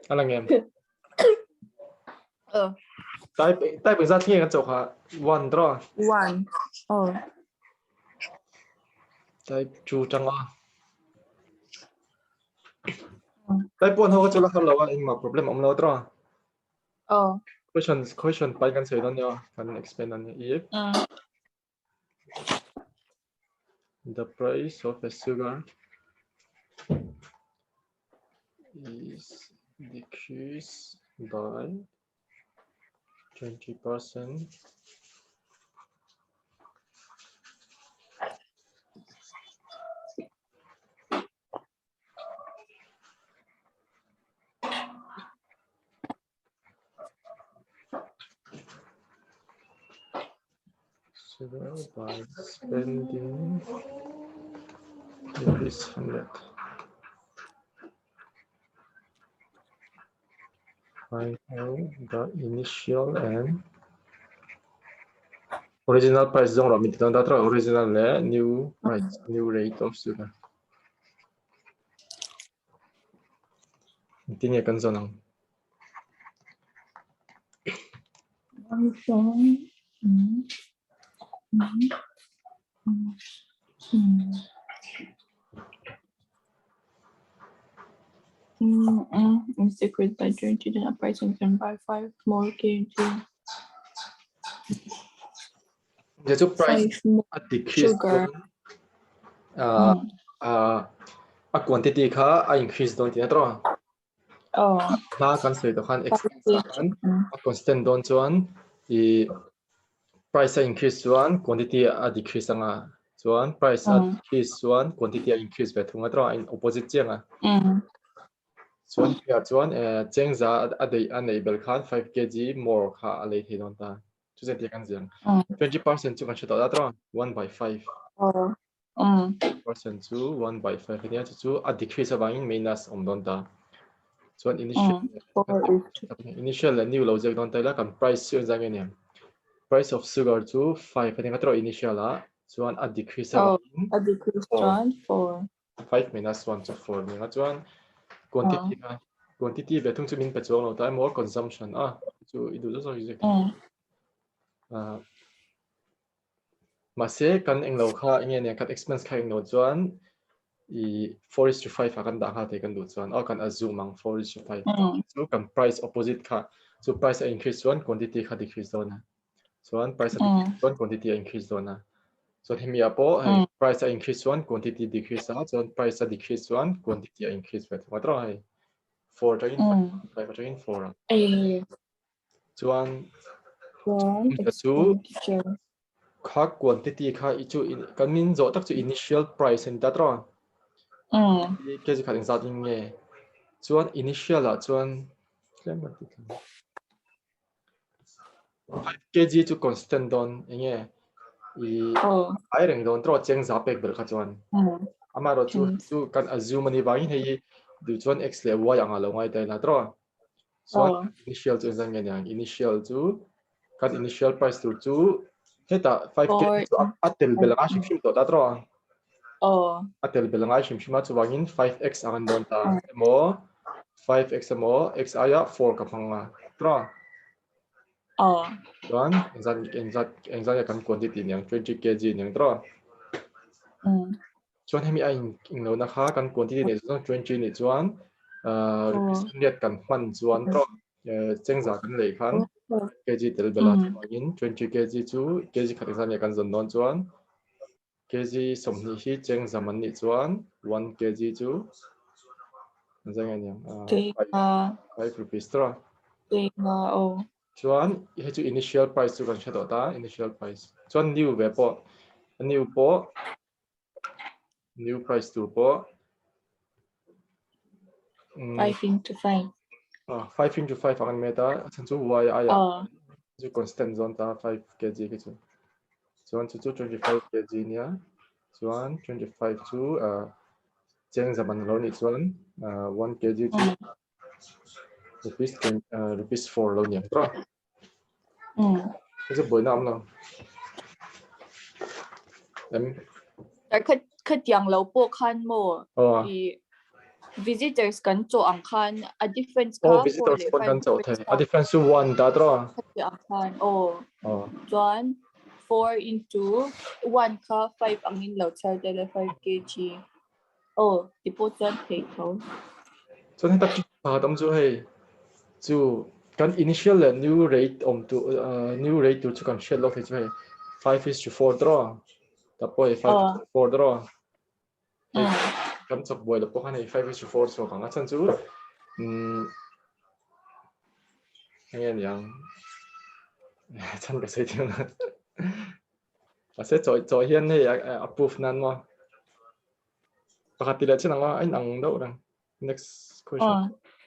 อะไรเงี้ยใต้เป็นซาที่กันจบค่ะวันตรอ one ใต้จูจังอ่ะใต้ปวนเขาก็จะรักเราว่าเองมา problem อมเราตรอquestion ไปกันเสร็จแล้วเนี่ยกัน explain นั่นเนี่ย if the price of a sugar is decreased by 20%. Sugar by spending rupees 100. Find out the initial and original price dong lah. Minta data original le new rate of sugar. Intinya kan zonang. Is decreased by 20, then a price increase by 5 more kg. Jadi price decrease sugar. quantity ka increase dong tiada terus. Nah kan sudah kan expense kan constant dong cuan di price increase cuan quantity decrease nga cuan price decrease cuan quantity increase betul nga terus in opposite je nga. Cuan ya cuan jeng za ada enable kan 5 kg more ka alih dong ta. Jadi dia kan jeng 20% cuan sudah terus 1 by 5. 1% to 1 by 5 ini aja tu decrease abangin minus donta. So initial new logic donta lah kan price yang jangan ni. Price of sugar to 5 ini kan terus initial lah. So decrease abangin. Decrease 4. 5 minus 1 to 4 ni kan cuan quantity lah. Quantity betul tu min pejuang lo, tapi more consumption tu itu tu so exact. Masih kan englau kah ingin yang kan expense kah englau cuan i 4:5 akan dah hati kan tu cuan kan assume mang 4:5 so kan price opposite kah so price increase cuan quantity kah decrease dona cuan price decrease cuan quantity increase dona so hemi apa price increase cuan quantity decrease cuan price decrease cuan quantity increase betul betul hai 4 jadi 5 jadi 4 cuan itu kah quantity kah itu kan min zo tak tu initial price ni tak terus cái gì khả năng sao tin nghe chuan initial là chuan 5 kg chu constant don nghe ai reng don tro cheng za pek bel kha chuan ama ro chu kan assume ni vai hei du chuan x le y anga lo ngai tai la tro chuan initial chu zang nghe yang initial chu kan initial price chu heta 5 kg chu atel bel nga shim to ta tro atel belangai shimshima chu wangin 5x angan don ta mo 5x mo x aya 4 ka phanga tra chuan engzan ya kan quantity niang 20 kg niang tra chuan hemi a inglo na kha kan quantity ni chuan 20 ni chuan rupees 100 kan man chuan tra chengza kan lei khan kg tel bela wangin 20 kg chu kg khatizan ya kan zon don chuan kg somni hi cheng zaman ni chuan 1 kg chu jangan yang 5 rupees tra chuan hi chu initial price chu kan chato ta initial price chuan new ve po new price tu po 5 into 5 5 into 5 akan meta chan chu y aya chu constant zone ta 5 kg ke chu chuan chu 25 kg nia chuan 25 chu cheng zaman lo ni chuan 1 kg chu rupees 4 lo niang tra chu boi nam lo em แต่คืออย่างเราพวกคันโม visitors kan cho angkan a difference Oh, ka visitors 4 pun kan le 走 a difference to 1 da draw. angkan oh chuan 4 into 1 ka 5 ang in lo char de 5 kg oh tipo chuan thei tho chuan heta pa dam chu hei chu kan initial new rate to new rate to chu kan shell lock chu hei 5:4 draw tapoi 5:4 draw kan chok boy lo po kan hei 5:4 so kan chan chu nghe yang chan ka sei thing sẽ choi hian hei approve nan mo pakati la chen anga ai nang do rang next question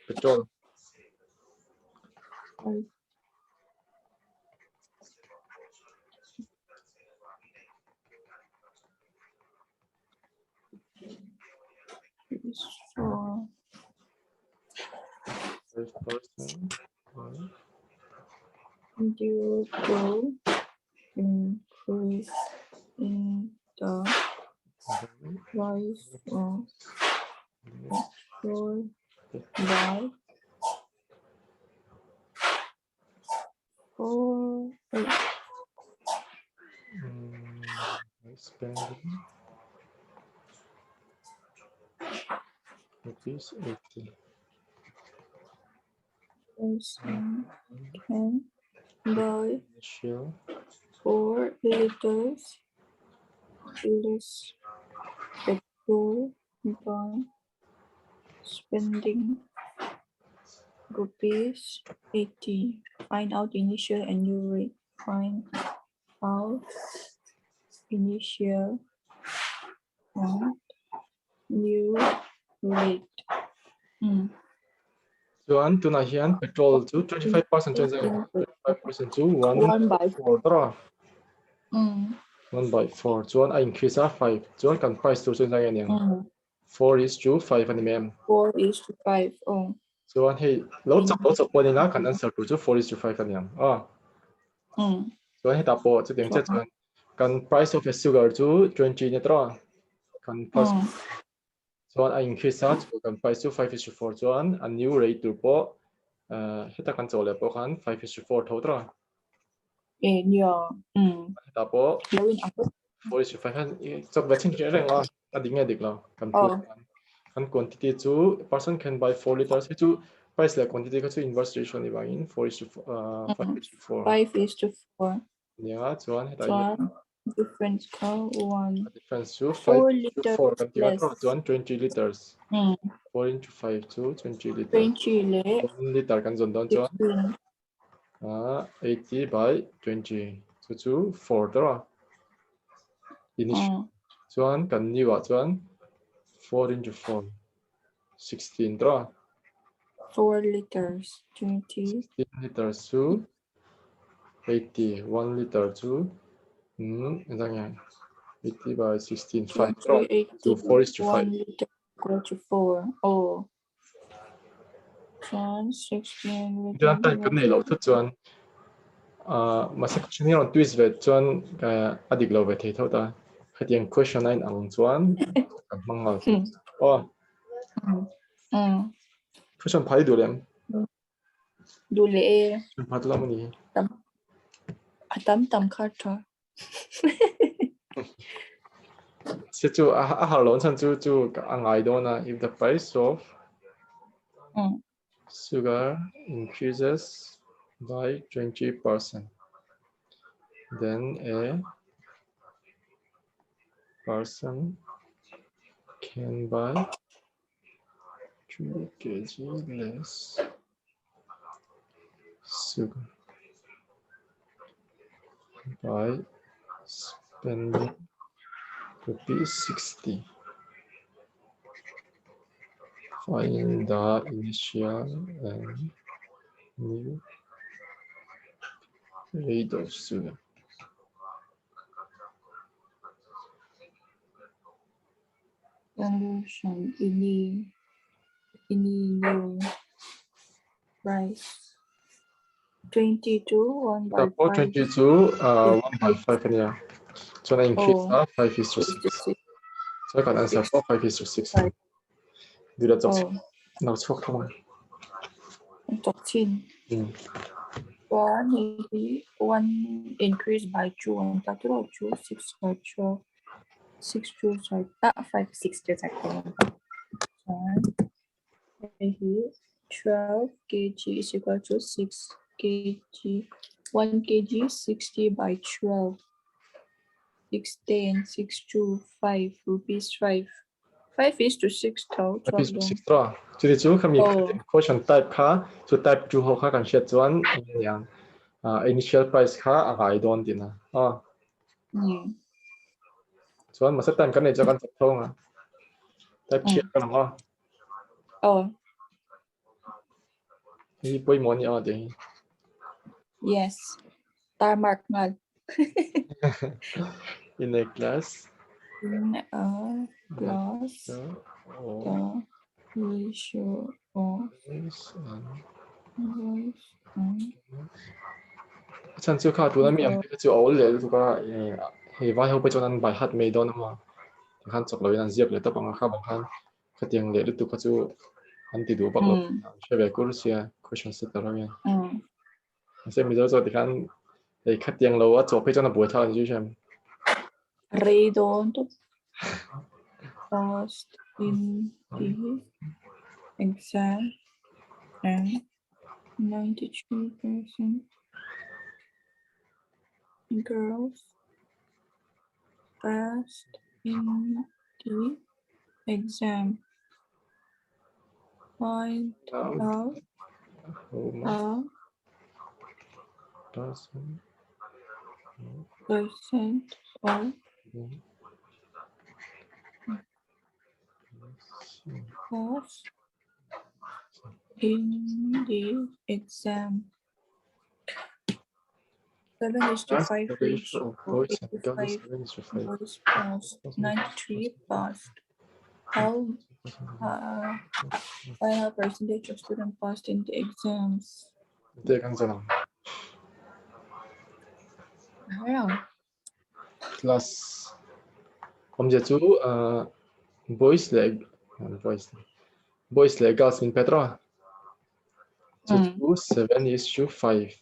petrol so 5% due to increase in the price of petrol by 4 spending rupees 80 can buy initial 4 liters less petrol by spending rupees 80. Find out initial and new rate. Find out initial and new rate. chuan tuna hian petrol chu 25% chen zeng 25% chu 1 by 4 draw 1 by 4 chuan a increase a 5 chuan kan price tu chen zeng yang 4:5 ani mem 4:5 oh chuan hei lo chak po ni nga kan answer tu chu 4:5 ani yang chuan hei ta po chu ding che chuan kan price of a sugar chu 20 ni draw kan price chuan a increase a chu kan price chu 5:4 chuan a new rate tu po heta kan chaw le po khan 5:4 tho draw ta po 4:5 han chak ba chin reng a ading dik lo kan put kan quantity chu person can buy 4 liters chu price la quantity ka chu inverse ratio ni bangin 5:4 yeah chuan heta difference ka 1 difference chu 4 liters 5:4 kan tiga less draw chuan 20 liters 4 into 5 chu 20 liters 20 le 1 liter kan zon don chuan 80 by 20 chu 4 draw initial chuan kan niwa chuan 4 into 4 16 draw 4 liters 20 16 liters chu 80 1 liter chu endang yang 80 by 16 5 draw so 4:5 1 liter equal to 4 oh chuan 16 chuan tai kan nei lo thu chuan masa question ni on twist ve chuan adik lo ve thei tho ta khatiang question 9 ang chuan kan mangal oh question phai du lem du le phat lam ni tam khartha se chu a har lon chan chu angai do na if the price of sugar increases by 20%, then a person can buy 2 kg less sugar by spending ₹60. Find the initial and new rate of sugar. Solution ini new price 22 1 by 5 22 1 by 5 and yeah so I increase 5:6 so I can answer for 5:6 ดูแลจบเราโชคเข้ามา จบชิ้น one increase by 2 on total 2 6 by 12 6 2 sorry 5 6 just like here 12 kg is equal to 6 kg 1 kg 60 by 12 16 6 2 5 rupees 5 5 is to 6 thou 5 is to 6 thou jadi chú kami question type kha so type 2 ho kha kan shet chuan yang initial price kha agai don tina chuan masa time kan nei cha kan chak thong type 3 kan ma hi poi mo ni de yes tar mark ngal in a class in a class the ratio of chan chu kha tu na mi am te chu all le tu ka he vai ho pe chon an bai hat me don ma khan chok loi an ziak le ta pang kha bang khan khatiang le lu tu ka chu an ti du bak lo shebe kursia question set ta ya se mi zo ti khan ei khatiang lo a chok pe chon a bu tha ju shem Ray don't passed in the exam and 93% girls passed in the exam. Find out how percent of pass in the exam. 7 is to 5 ratio. 85 boys passed. 93 passed. How final percentage of students passed in the exams? Class om je chu boys le girls min petra chu 7 is to 5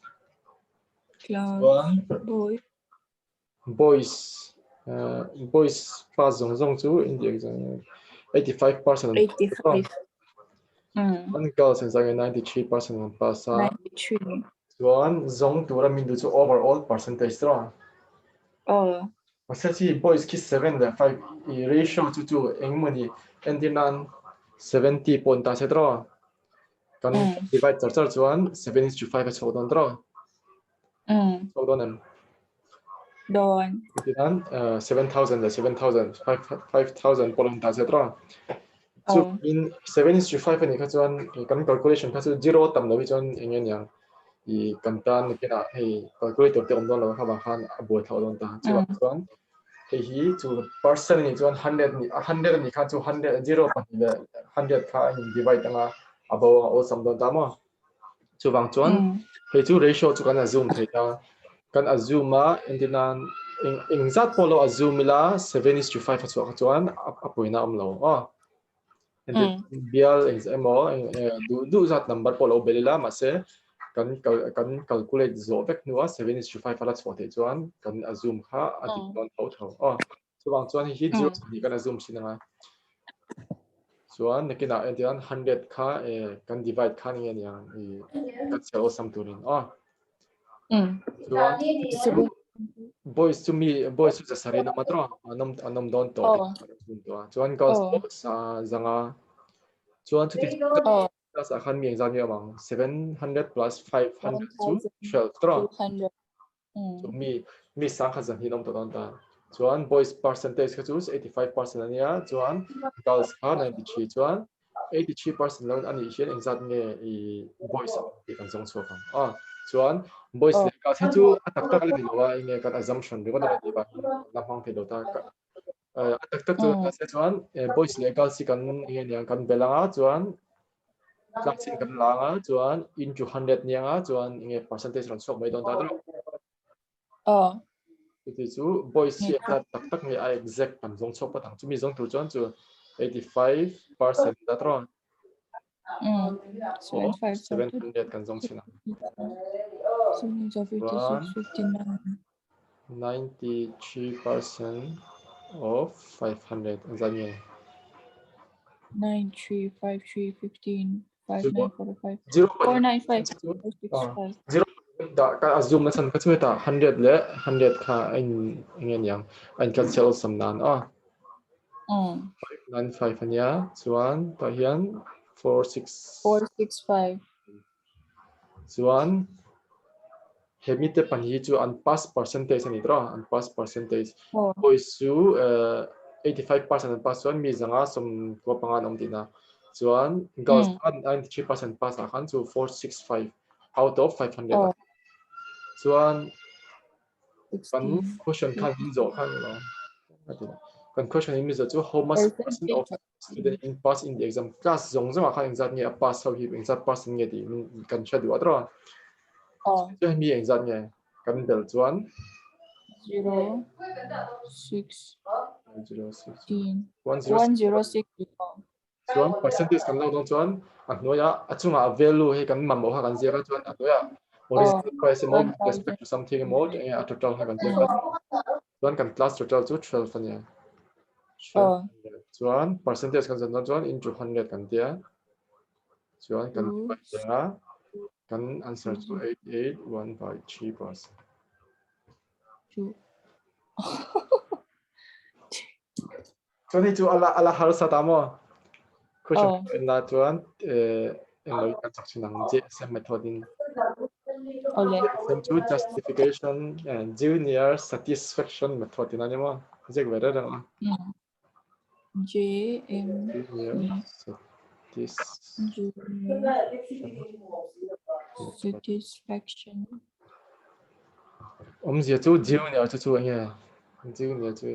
class boys pass zong chu in the exam 85% 85 and girls and 93% pass 93 chuan zong tura min du chu overall percentage tra Masasi boys ki 7 the 5 ratio to engmani endinan 70 ponta setro kan divide char chuan 7 is to 5 so don tro so don endinan 7000 the 7000 5000 ponta setro so in 7 is to 5 ni ka chuan kan calculation ka chu 0 tam lo chuan engen yang I kantan kina hey calculator te om don lo kha ba khan abo thau don ta chuan hi chu percent ni chuan 100 ni kha chu 100 0 pati le 100 kha in divide anga abo o sam don ta mo chu wang chuan he chu ratio chu kan zoom theta kan zoom a indinan ingzat polo zoom la 7 is to 5 chu chuan apoina om lo and bial examo du zat number polo belila ma se kan calculate zo vek nuwa 7 is to 5 ala chhote chuan kan zoom kha ati don thau chuan chuan hi ju ni kan zoom sinanga chuan nekina entian 100 kha kan divide kha ni ania I kan chelo sam turin chuan boys to me boys to sari na matro anom don to chuan girls zanga chuan chu plus akan mi exam ni amang 700 plus 500 to 12 tro so mi sang kha zan hinom to don ta chuan boys percentage ka chu 85% ania chuan girls kha 93 chuan 83% lo ani hian exam nge I boys ti kan jong chho kan chuan boys le ka chu atak tak le lo wa nge kan assumption ri ko da ti ba la hang the do ta atak tak chu se chuan boys le girls si kan nge yang kan belanga chuan klaksin kan langa chuan into 100 nianga chuan nge percentage ran sok mai don ta dro ti chu boys si tak tak nge a exact kan jong chok patang chu mi jong tu chuan chu 85% that wrong. 700 kan zong china. 93% of 500 zanye. 935315 5945 0 495 0 da ka zoom na san ka chmeta 100 le 100 kha in ngen yang an cancel sam nan 595 ania chuan ta hian 465 chuan hemite pan hi chu an pass percentage ani tra an pass percentage boys chu 85% an pass chuan mi zanga som ko pangan om tina chuan girls 93% pass a khan chu 465 out of 500 chuan kan question khan Mizo khan lo kan question in Mizo chu how much percent of student in pass in the exam class zong zong khan exam nge pass how hi exam pass nge di kan chadu atro chu mi exam nge kan bel chuan 0 6 106 chuan 106 percentage kan lo dong chuan a hnuaya achunga value he kan mam ho kan zia chuan a hnuaya original price mo with respect to something mo a total ha kan zia chuan kan class total chu 12 ania chuan percentage kan zan chuan into 100 kan tia chuan kan ya kan answer chu 88.153%. Chuan hi chu ala har sa tamo question na chuan en lo kan chak chinang JSM method in JSM chu justification and junior satisfaction method in animo je wera da junior satisfaction zia chu junior chu anga junior chu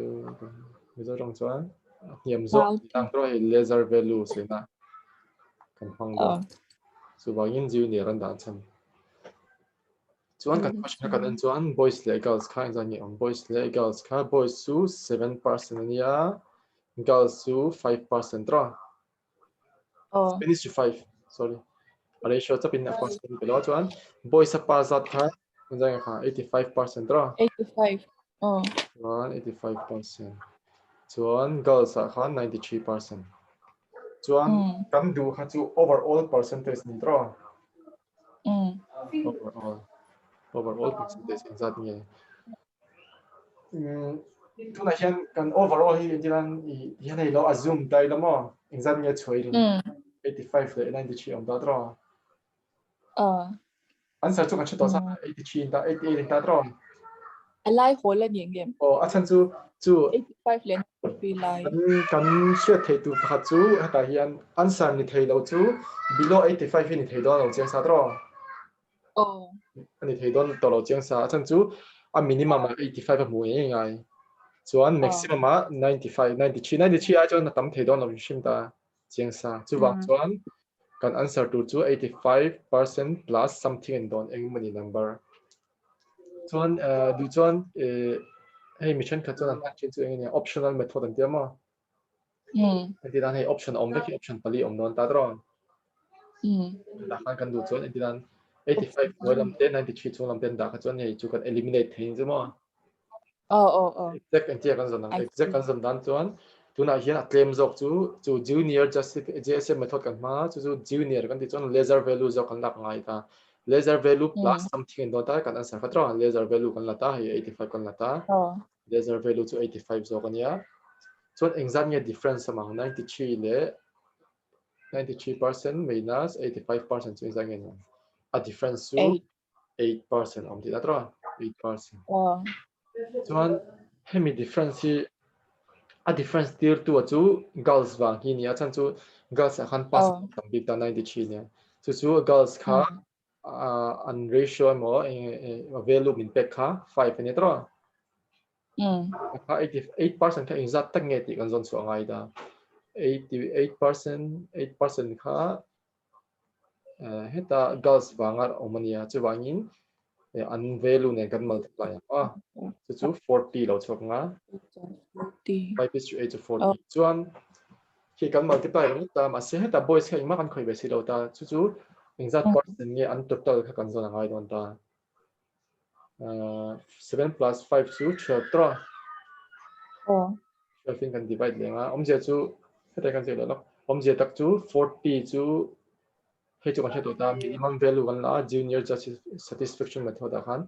Mizo rong chuan hiam zo tang tro hi laser value sina kan phang do so wangin junior an da chan chuan kan question kan an chuan boys le girls kha exam ni boys le girls kha boys chu 7% ania girls chu 5% ra Spanish to 5 sorry ratio chapin na first kan belo chuan boys a pa zat kha exam kha 85% ra 85 85% chuan girls a kha 93% chuan kan du kha chu overall percentage ni ra overall percentage in that nge tuna hian kan overall hi diran hian hei lo assume dai lamo exam nge chhoirin 85 le 93 om da dro answer chu kan chho sa 83 da 88 da dro alai hola ni ngem achan chu 85 len pi lai kan share thei tu kha chu hata hian answer ni thei lo chu below 85 hi ni thei do lo cheng sa dro ani thei don to lo cheng sa achan chu a minimum 85 a mu ngai chuan maximum 95 93 93 a chuan tam thei don lo shim ta cheng sa chu wang chuan kan answer tu chu 85% plus something and don eng money number chuan du chuan hey mission kha chuan an chin chu eng ni optional method an tiama entidan hey option om veki option pali om non ta dron da khan kan du chuan entidan 85 lam te 93 chung lam ten da kha chuan hei chu kan eliminate thein chuma exact antia kan zon exact kan zon dan chuan tuna hian a claim zok chu junior JSM method kan ma chu junior kan ti chuan laser value zok kan lak ngai ta laser value plus something in dota kan answer khatra laser value kan lata hi 85 kan lata laser value chu 85 zok ania chuan exam nge difference among 93 le 93% minus 85% chu exam nge a difference chu 8% om ti da tra 8% chuan hemi difference hi a difference tir tu chu girls wang hi nia chan chu girls khan pass tam bi ta 93 nia chu girls kha an ratio mo value min pek kha 5 ni tra 88% kha exact tak nge ti kan zon chu angai da 8% kha heta girls wangar omania chu wangin an value ne kan multiply chu 40 lo chok nga 5 is to 8 to 40 chuan khi cần multiply rồi ta mà sẽ hết ta boys khi mà cần khởi về xí đầu ta chú exact person nghe ăn total khi cần rồi ngay đó ta 7 plus 5 chú 12 tra 12 phiên cần divide lên á ông giờ chú hết ta cần gì đó ông giờ tập chú 40 chú hay chú cần hết ta minimum value cần là junior satisfaction method đó kan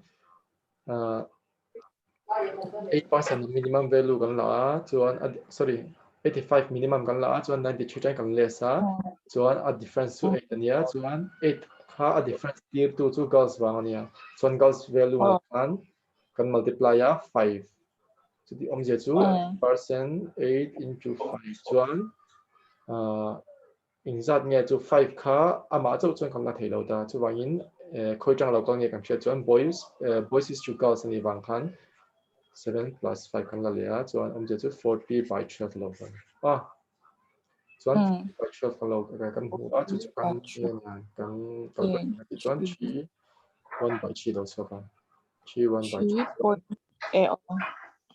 8% minimum value kan la chuan sorry 85 minimum kan la chuan 93 kan lesa chuan a difference chu 8 ania chuan 8 kha a difference tier 2 chu girls wang ania chuan girls value kan multiply a 5 chu di om je chu 8% 8 into 5 chuan inzat nge chu 5 kha ama chu chuan kan la thei lo da chu wangin khoi chang lo kan nge kan phia chuan boys is to girls ani wang khan 7 plus 5 kan la lea chuan om je chu 40 by 12 lo kan chuan 40 by 12 kan lo kan hmu a chu chu kan kan chuan 3 1 by 3 lo so kan 3 1 by 3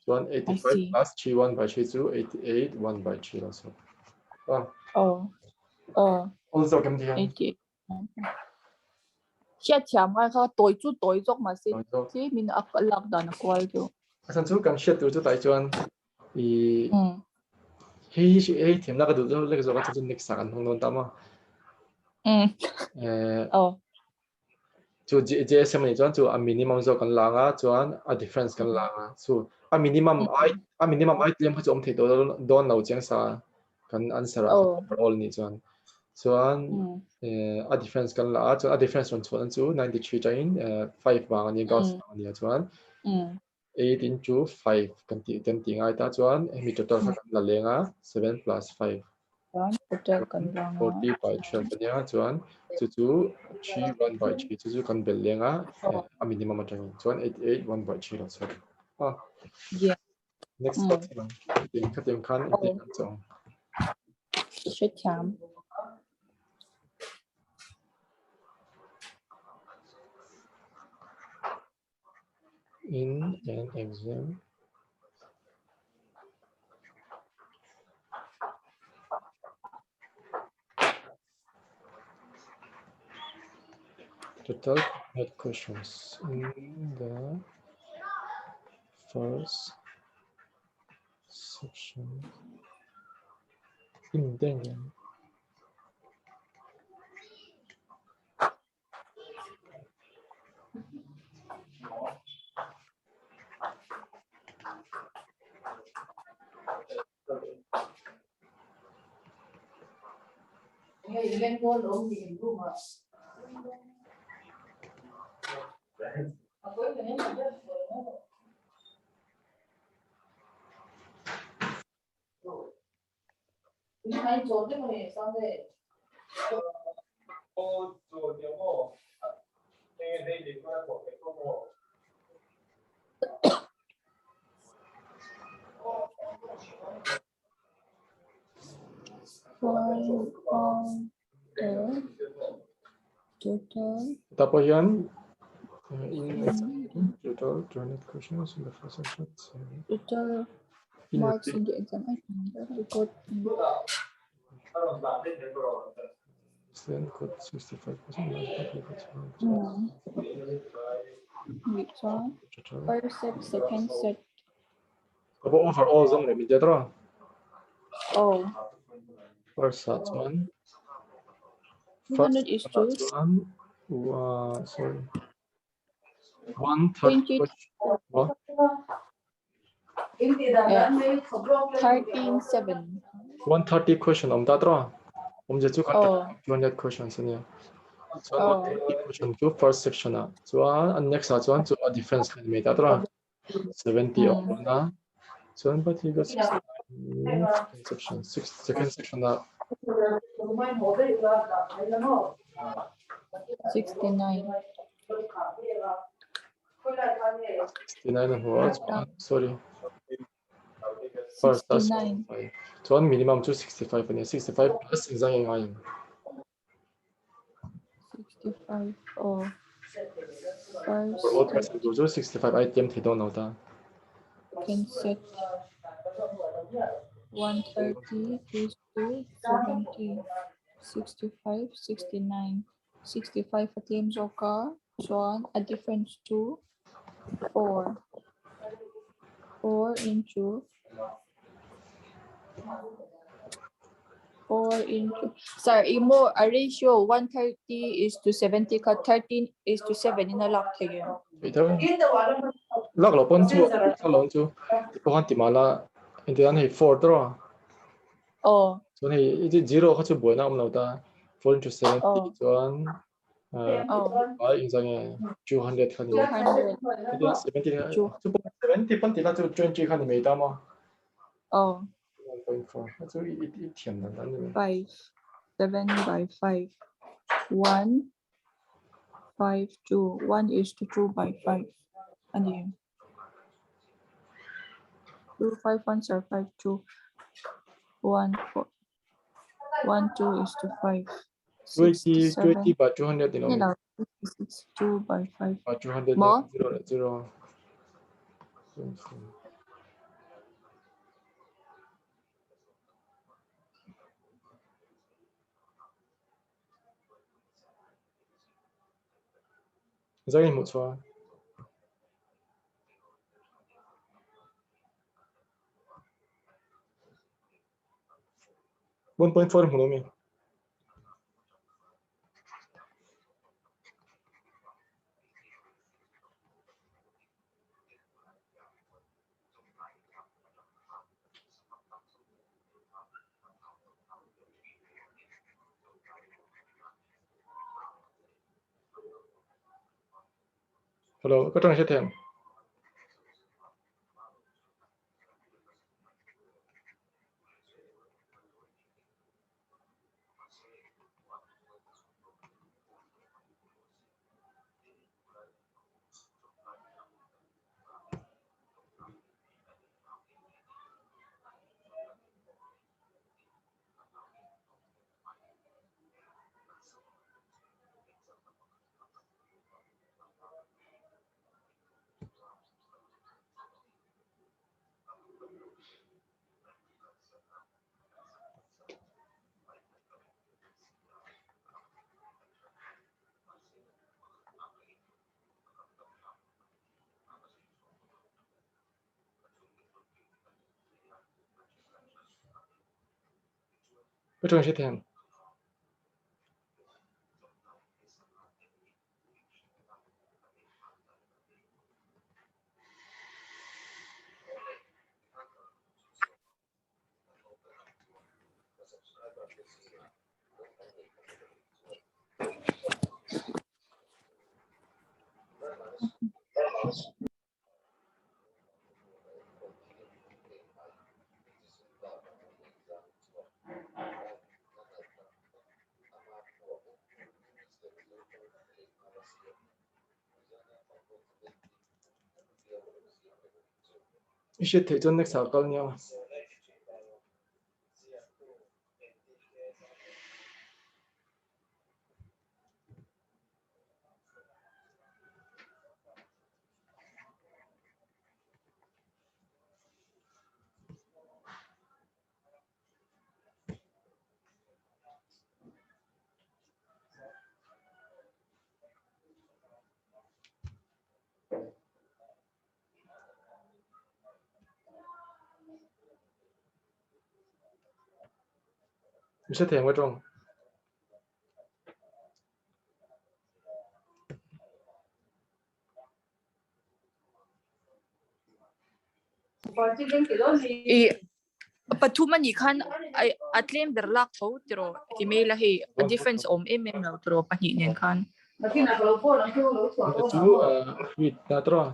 chuan 85 plus 3 1 by 3 chu 88 1 by 3 lo so also kan dian 88 Chia chạm cái tối chút tối dốc mà xin chứ mình ấp lạc đàn quay chứ asan chu kan shet tu chu tai chuan i hi thiam na ka du le ka zo ka chu next sa kan hong non ta ma chu GSM ni chuan chu a minimum zo kan langa chuan a difference kan langa chu a minimum ai tlem kha chu om thei to don lo chang sa kan answer overall ni chuan a difference kan la chuan a difference ron chuan chu 93 chain 5 wang ani girls ani chuan 8 into 5 kan ti ngai ta chuan mi total kha kan la lenga 7 plus 5 40 by 12 ania chuan chu 3 1 by 3 chu kan bel lenga a minimum atang chuan 88 1 by 3 lo so next part katim khan kan chong sẽ chạm in an exam total had questions in the first section in Dengen. Tapos yan, total 200 questions in the first section. total marks in the exam record then code 65%. which one? First set, second set. Overall zong le media draw. First set one. 200 is true. Sorry. 130. What? 13-7. 130 question om ta draw. Om je chu kan 200 questions ni. So 130 question to first section na. So next one to a difference kan me ta draw. 70 om na. So but you got 6 second section na 69. 69 words. Sorry. 69. So one minimum to 65 and 65 plus exam yang 65. First. All percent to 65 item they don't know that. Second set. 130 is 60, 70, 65, 69, 65 at Mizo ka. So, a difference to 4. 4 into 4 into, sorry, imo a ratio 130 is to 70 ka 13 is to 7 in a lock again. Lắc lỗ bốn chú, sao lỗ chú, thì có hắn tìm là, anh thì anh hay 4 đó. So này, cái 0 có chú bùi nào mà ta, 4 into 70, so anh, cái 인상에 200 칸이, 200. 이게 70, chú 70 phân thì là chú 20 칸이 mấy mà. 1.4, chú ít thiểm là anh. 5, 7 by 5, 1, 5, 2, 1 is to 2 by 5. Ano yun? 2, 5, 1, 5, 2, 1, 4, 1, 2 is to 5. 20 by 200 you know. 2 by 5. By 200 Mo? 0. Rất là một số. 1.4 không đúng. Hello, có trong sẽ thêm. Có trong sẽ thêm. Sẽ thể cho next sao câu nhau. Sẽ thêm ở trong. Patuman ikan ay atlem berlak ho tiro timela hi a difference no tiro pahinin kan. Chú wait na tro.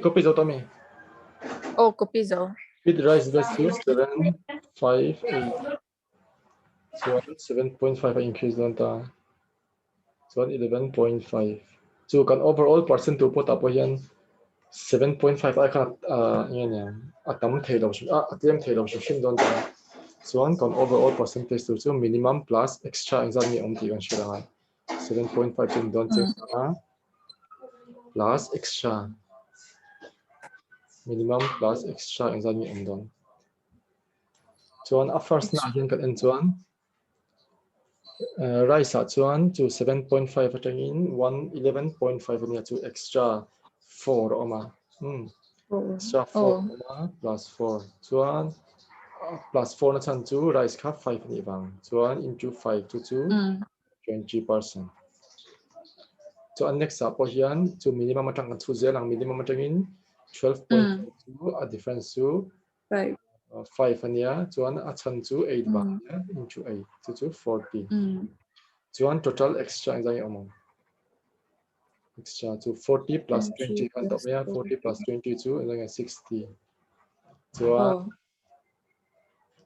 Copy zo tami. Copy zo. With rice versus 7, 5, 8. So 7.5 increase doon ta. So 11.5. So kan overall percent to po tapo yan 7.5 ay kan yan yan. Atam thelo shi atem thelo shi doon ta. So kan overall percentage to so minimum plus extra exam ni ti kan shira. 7.5 din doon check plus extra. Minimum plus extra exam ni doon. chuan a first na hian kan en chuan rise a chuan chu 7.5 atangin 111.5 ania chu extra 4 oma extra 4 oma plus 4 chuan plus 4 na chan chu rise kha 5 ni bang chuan into 5 chu 20%. So next up hian chu minimum atang kan chu zelang minimum atangin 12.2 a difference to 5 ania chuan a chan chu 8 bang into 8 chu 40 chuan total extra enjang amount extra to 40 plus 20 kan top ya 40 plus 22 enjang 60 chuan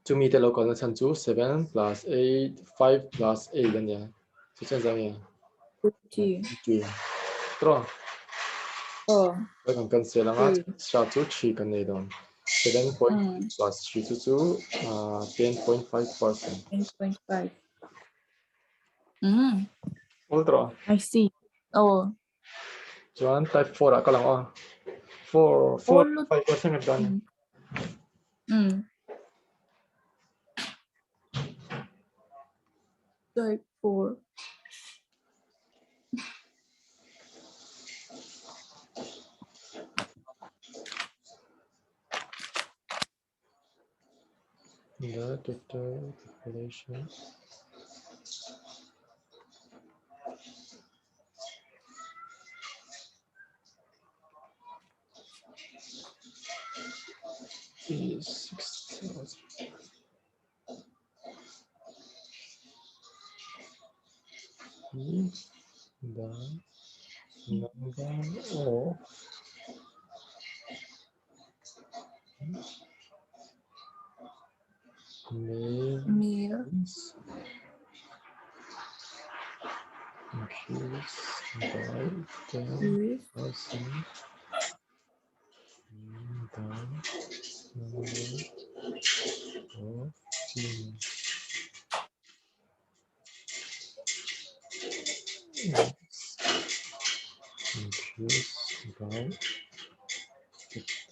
chu mi te local na chan chu 7 plus 8 5 plus 8 ania chu chen jang ya 50 tro kan selanga extra to 3 kan nei don 7 point plus 3 to 10.5%. 10.5. Ultra. I see. Oh. Chuan type 4 ka lang 5% kan. Type 4. The total population is 6,000. The number of males increased by 10% in the number of females.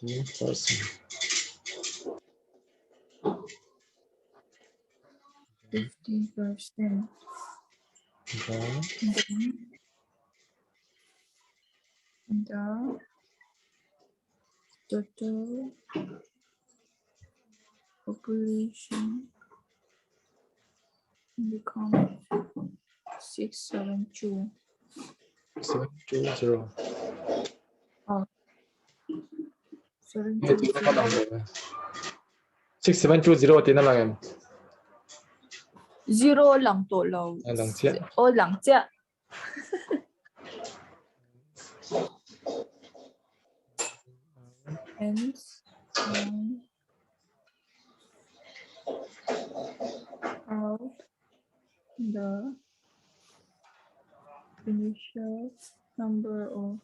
Increased by 15%. 15%. The total population becomes 672. 720. Oh. 720. 6720 tin na lang yan. 0 lang to lang. Lang siya. O lang siya. Hence, out the initial number of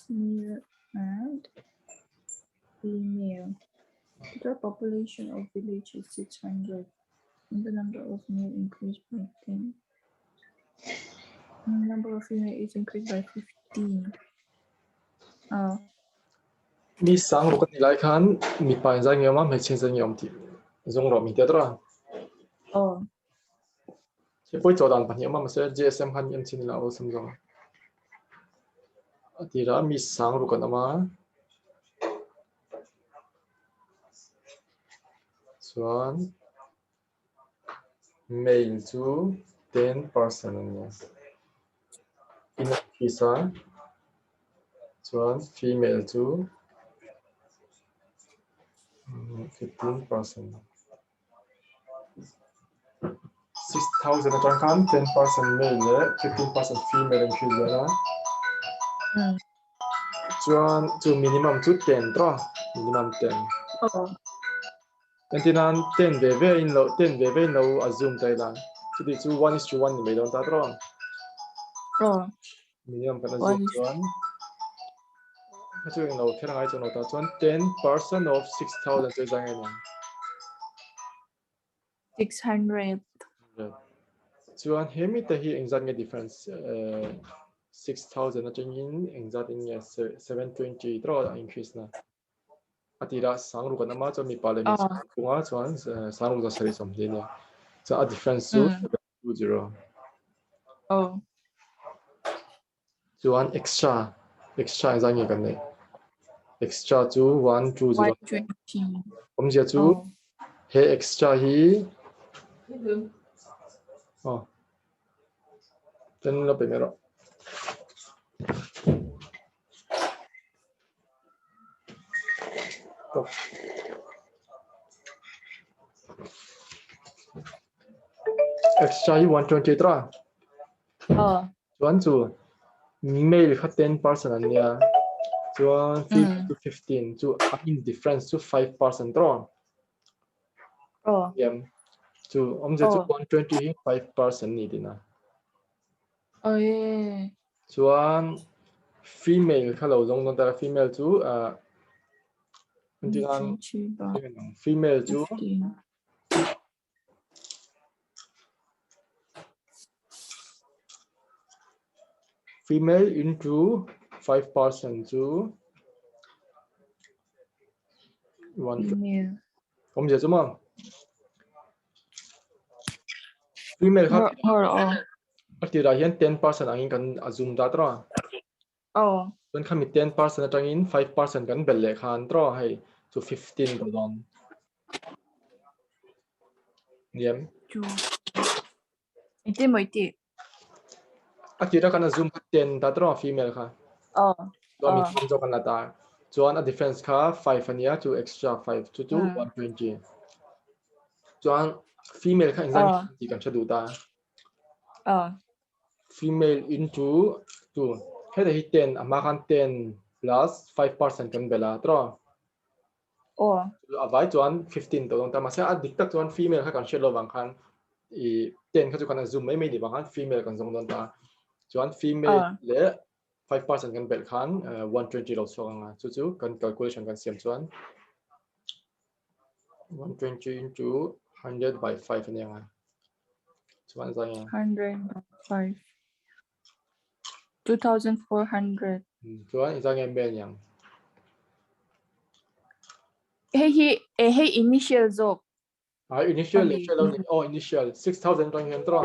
male and female. The population of village is 600. And the number of male increased by 10. And the number of female is increased by 15. Mi sang ro kan nilai khan mi pa jang yom ma chen jang yom ti zong ro mi te tra che poi chodan pa yom ma se GSM khan yam chin la o sam jong ati ra mi sang ro kan ma chuan male to 10% ania in kisa chuan female to 15%. 6,000 atang kan 10% male 15% female increase na chuan chu minimum chu 10 tra minimum 10 Kantinan 10 ve in lo 10 ve in lo assume tai la chu di chu 1:1 ni me don ta tra minimum kan assume chuan chu in lo thera ngai chu no ta chuan 10% of 6,000 chu jang ai 600. chuan hemi ta hi exam nge difference 6,000 atang in exam in 720 tra increase na atira sang ru kan ama cho mi pale mi bunga chuan sang ru za sari som de ne so a difference to 20 chuan extra zangi kan ne extra chu 120 om je chu he extra hi ten lo primero extra hi 120 tra chuan chu mail kha 10% ania chuan 3 to 15 chu in difference to 5% tra yam chu om je chu 120 hi 5% ni dina chuan female kha lo zong ta female chu female chu female into 5% chu 1 om je chu ma female kha atira hian 10% angin kan azum da tra chuan khami 10% atangin 5% kan bel le khan tra hei chu 15 dollar yam atira kan azum 10 da tra female kha chuan mi thom zo kan la ta chuan a difference kha 5 ania chu extra 5 chu 120 chuan female kha exam ti kan chadu ta female into 2 heda hi 10 ama kan 10 plus 5% kan bela tra avai chuan 15 to ta ma sa adik tak chuan female kha kan shelo wang khan i 10 kha chu kan zoom mai mai ni wang khan female kan zong don ta chuan female le 5% kan bel khan 120 lo so nga chu kan calculation kan siam chuan 120 into 100 by 5 ania nga chuan zang 100 by 5 2,400 chuan izang em bel yang hey initial job initial initial 6,000 tong hian tra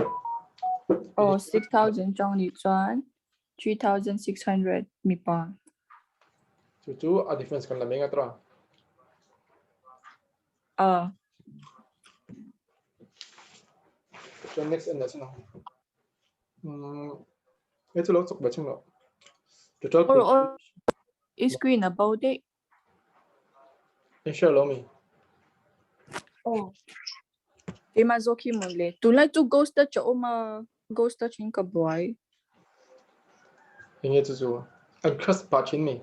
6,000 trong ni chuan 3,600 mi pa chu a difference kan la menga tra chuan next and that's no it's a lot of batching lo total screen about it initial lo mi Mizo ki mun le tu lai tu ghost ta cho ma ghost ta chin ka boy inge chu a trust patchin mi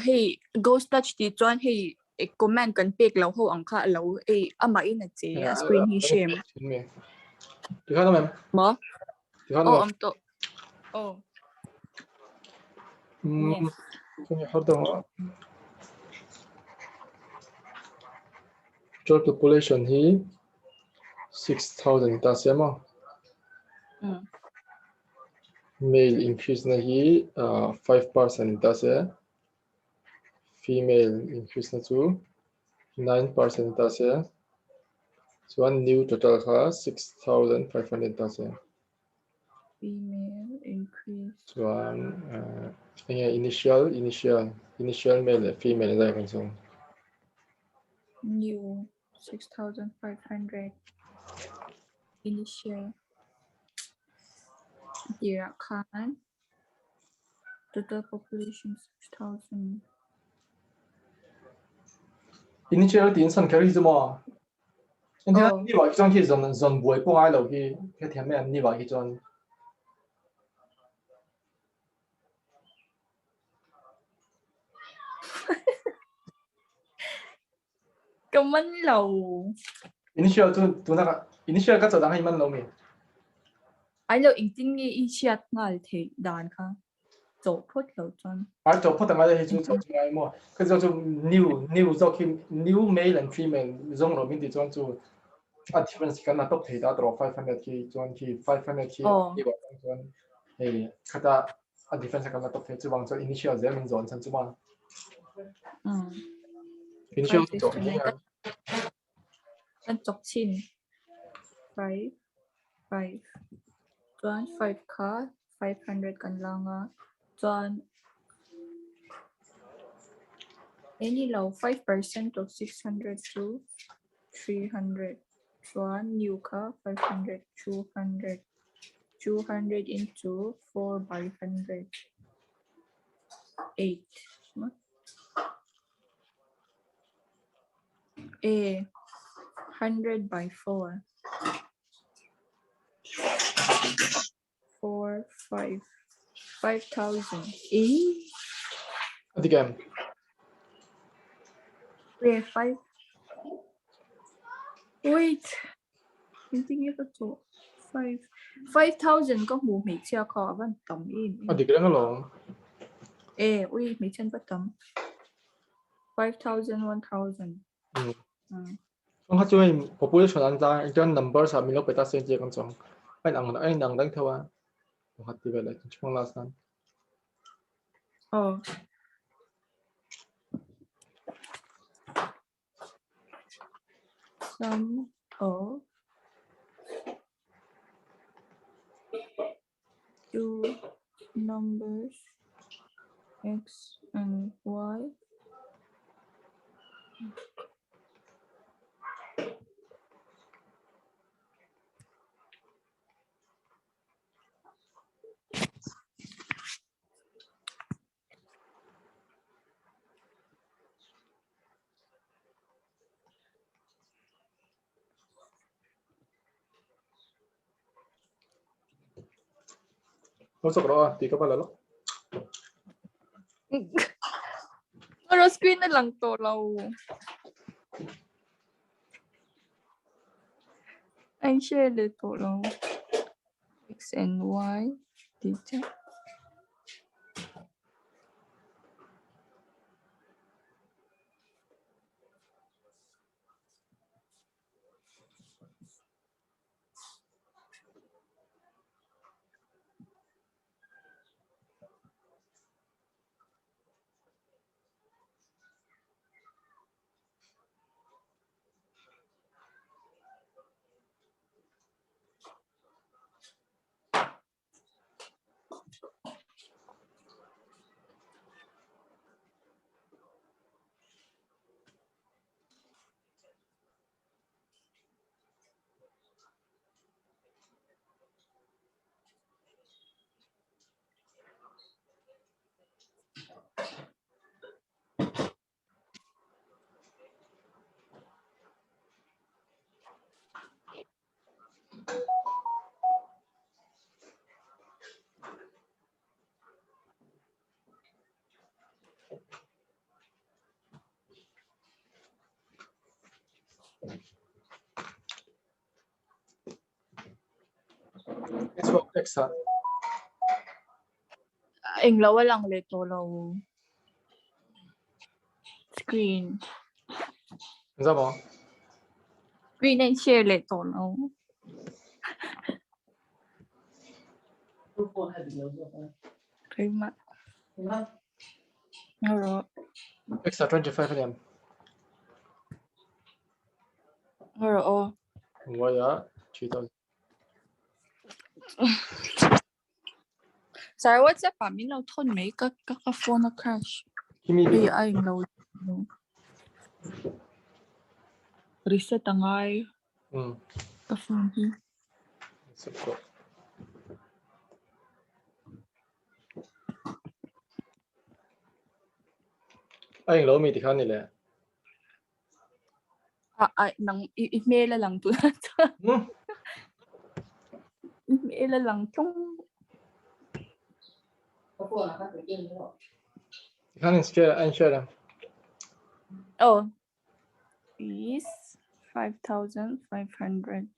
hey ghost touch ti chuan hey comment kan pek lo ho ang kha lo ama in a che a screen hi shame tu ha mem ma am to kan يحط total population hi 6,000 ta sema male increase na hi 5% ta se female increase na chu 9% ta se chuan new total kha 6,500 ta se female increase chuan initial male female zai kan song new 6,500 initial Dira Khan total population 6,000 initial tin san carry zuma ni wa chang ki zon boy po ai lo ki ke thiam me ni wa ki chon kaman lo initial tu na initial ka chodang hai man lo mi ai lo ingtin ngi i chiat ngal the dan kha zo phot lo chon ai to phot ma hi chu ai mo ka zo new zo ki new male and female zong ro min ti chon chu a difference kan na top thei da tro 500 ki chon ki 500 ki ni wa chon hey khata a difference kan na top thei chu wang cho initial zem in zon chan chu ma Bình thường chỗ này à? Anh chọc chín. 5, 5. Chuan 5 ka 500 kan langa. Chuan any low 5% of 600 to 300. Chuan new ka 500, 200. 200 into 4 by 100. 8. A 100 by 4. 4, 5. 5,000. E? Again. Wait, 5. Wait. Hindi nga to. 5,000 có mù mị chia khó vẫn tổng in. Again along. Ê, ui, mị chân bất tổng. 5,000, 1,000. Không hát chui population anh ta cái number sa mình lúc beta sen chia con chong. Anh đang đang theo à. Không hát đi về lại chung last nan. Sum of two numbers x and y Không sao đó, tí các bạn là lúc. Pero screen na lang to lâu. Anh share được to lâu. X and y data. It's for X ha. Anh lâu lang le to lâu. Screen. Sao mà? Screen anh share le to lâu. Okay, ma. Alright. X 25 anh em. Alright. Ngoài á, 3,000. Sorry, what's up? Mình lâu thôn mấy các phone nó crash. Bây giờ anh lâu. Reset ang ay. Các phone hi. Support. Anh lâu mi thì khăn nè. Nang email lang to. Email lang tong. Khăn anh share. Oh. Is 5,500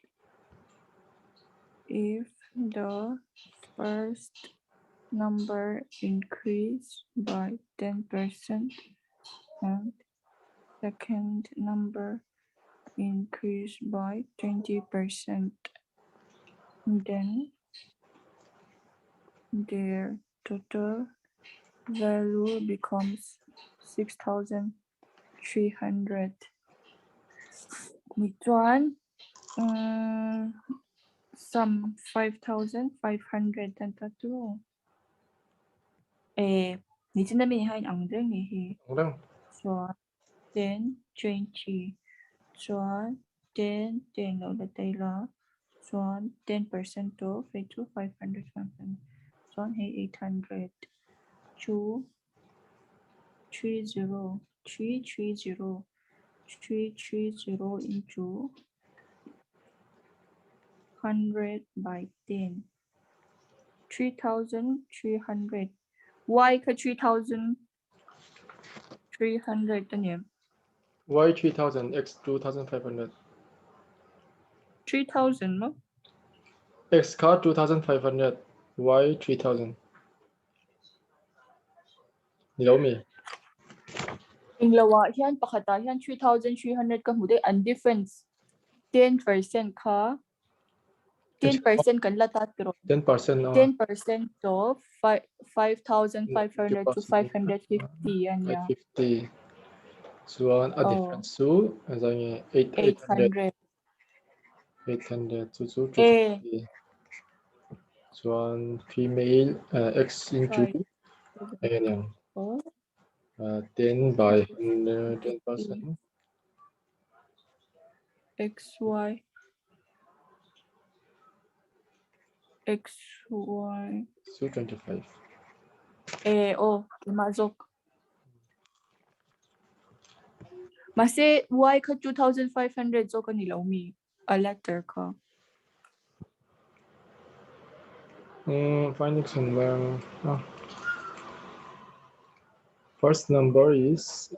if the first number increase by 10% and second number increase by 20%, then their total value becomes 6,300 mi chuan some 5,500 tan ta tu ni chen mi hai ang deng ni hi Orang chuan 10 20 chuan 10 lo la tai la chuan 10% to 500 chuan he 800 2 30 330 330 into 100 by 10 3,300 y ka 3,300 ta ne y 3000 x 2500 3,000 mo x ka 2500 y 3000 ni lo mi inglawa hian pakhata hian 3,300 ka hmu dei an difference 10% ka 10% kan la ta tro 10% no 10% to 5,500 to 550 anya 550 chuan a difference su azange 800 800 800 chu 250 chuan female x into again yang 10 by 100 10% xy so 25 mazok mase y ka 2,500 zo ka nilaw mi a letter ka finding somewhere first number is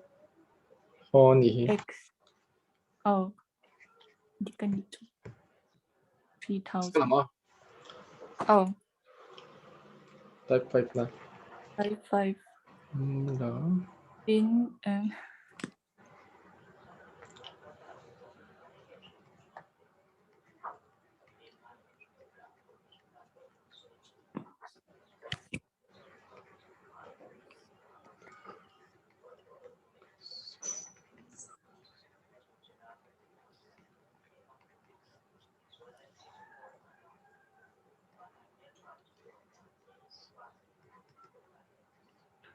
honey x di ka nito 3,000 type 5 na 5 no. in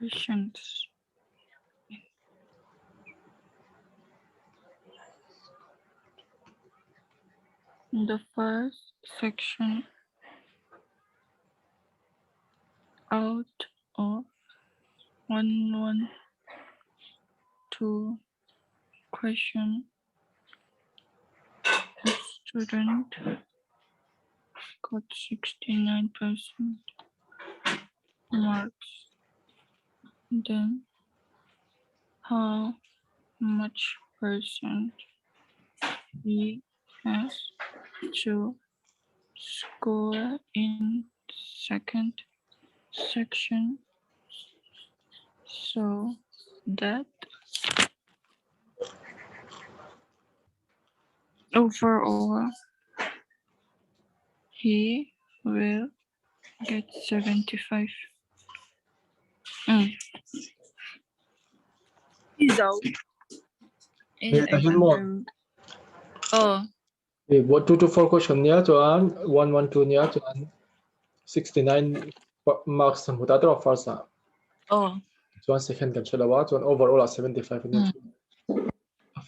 questions. In the first section, out of 112 question, the student got 69% marks. Then how much percent he has to score in second section so that overall he will get 75. Mizo. What 2 to 4 question niya chuan 112 niya chuan 69 marks muta draw first chuan second kan chalawa chuan overall 75 niya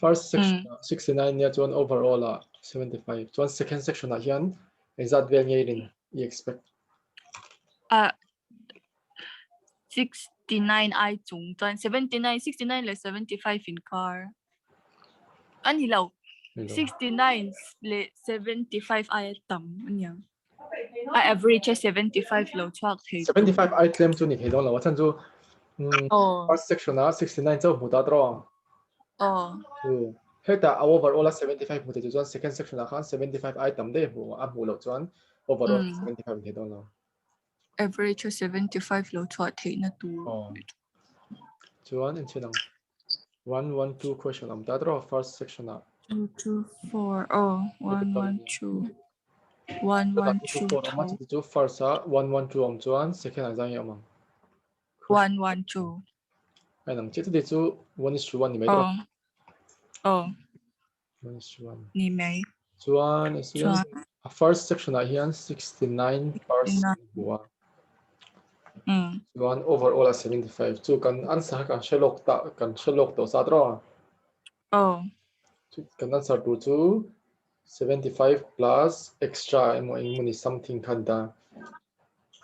first section 69 niya chuan overall 75 chuan second section hian exact vel ngei rin you expect 69 ai chung chuan 79 69 le 75 in car ani lo 69 le 75 ai tam anya I average 75 lo chuak thei 75 ai claim chu ni thei dong lo chan chu first section 69 chu muta draw heta overall 75 muta chuan second section khan 75 ai tam de hu a mu lo chuan overall 75 thei dong lo average 75 lo chuak thei na tu chuan in chinang 112 question am ta draw first section 2 2 4 112 112 first 112 am chuan second azang amang 112 ai nang chết thì chú 1:1 thì mấy đó. Oh. 1:1. Ni mấy. Chuan is Chuan. First section là hiện 69% bùa. Chuan overall là 75. Chú cần answer cần Sherlock tổ sát rồi. Cần answer chú 75 plus extra em muốn something kan da.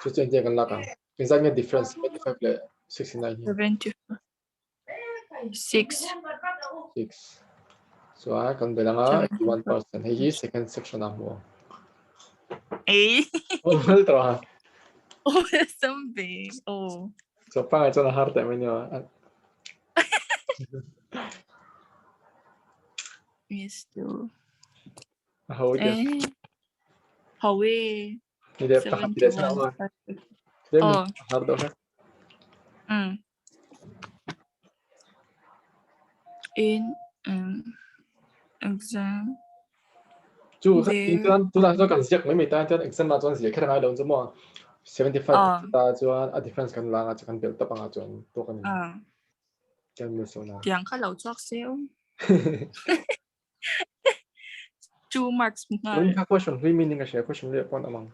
Chú cho anh cần là cái. Cái gì difference 75 là 69 here. 6. So cần về là 1%. Hey, second section là bùa. Overall rồi. Something. So pangay cho na hard time niyo. Yes, too. How it? Hawi. Hindi takat hindi sa ako. Hindi hard okay. In exam. Chú ta cần siết mấy ta cho exam mà chọn siết cái này đâu chứ mà 75 ta cho a difference kan lang at kan build up ang chọn to kan. Kan mo so na. Tiang ka law chok seo. 2 marks nga. Yung ka question, meaning ka siya question le pon amang.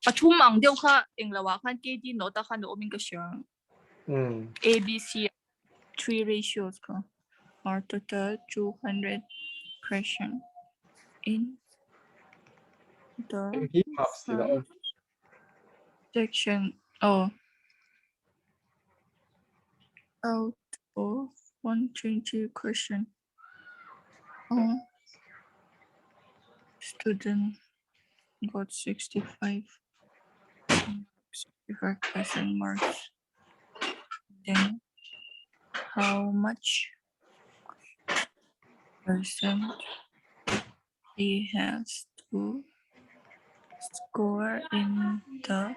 Patumang daw ka ing lawa kan KD no ta kan oming ka siya. A B C 3 ratios ka. Or total 200 question in the section out of 120 question. Student got 65 question marks. Then how much percent he has to score in the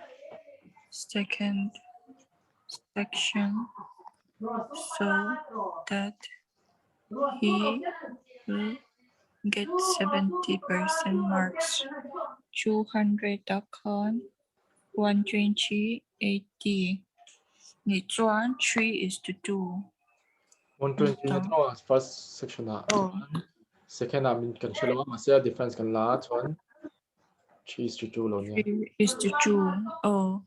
second section so that he will get 70% marks. 200 account 120 80. 你转 3:2. 120 first section na. Second namin kan siya lang masaya difference kan lahat one 3:2 lo niya. 3:2.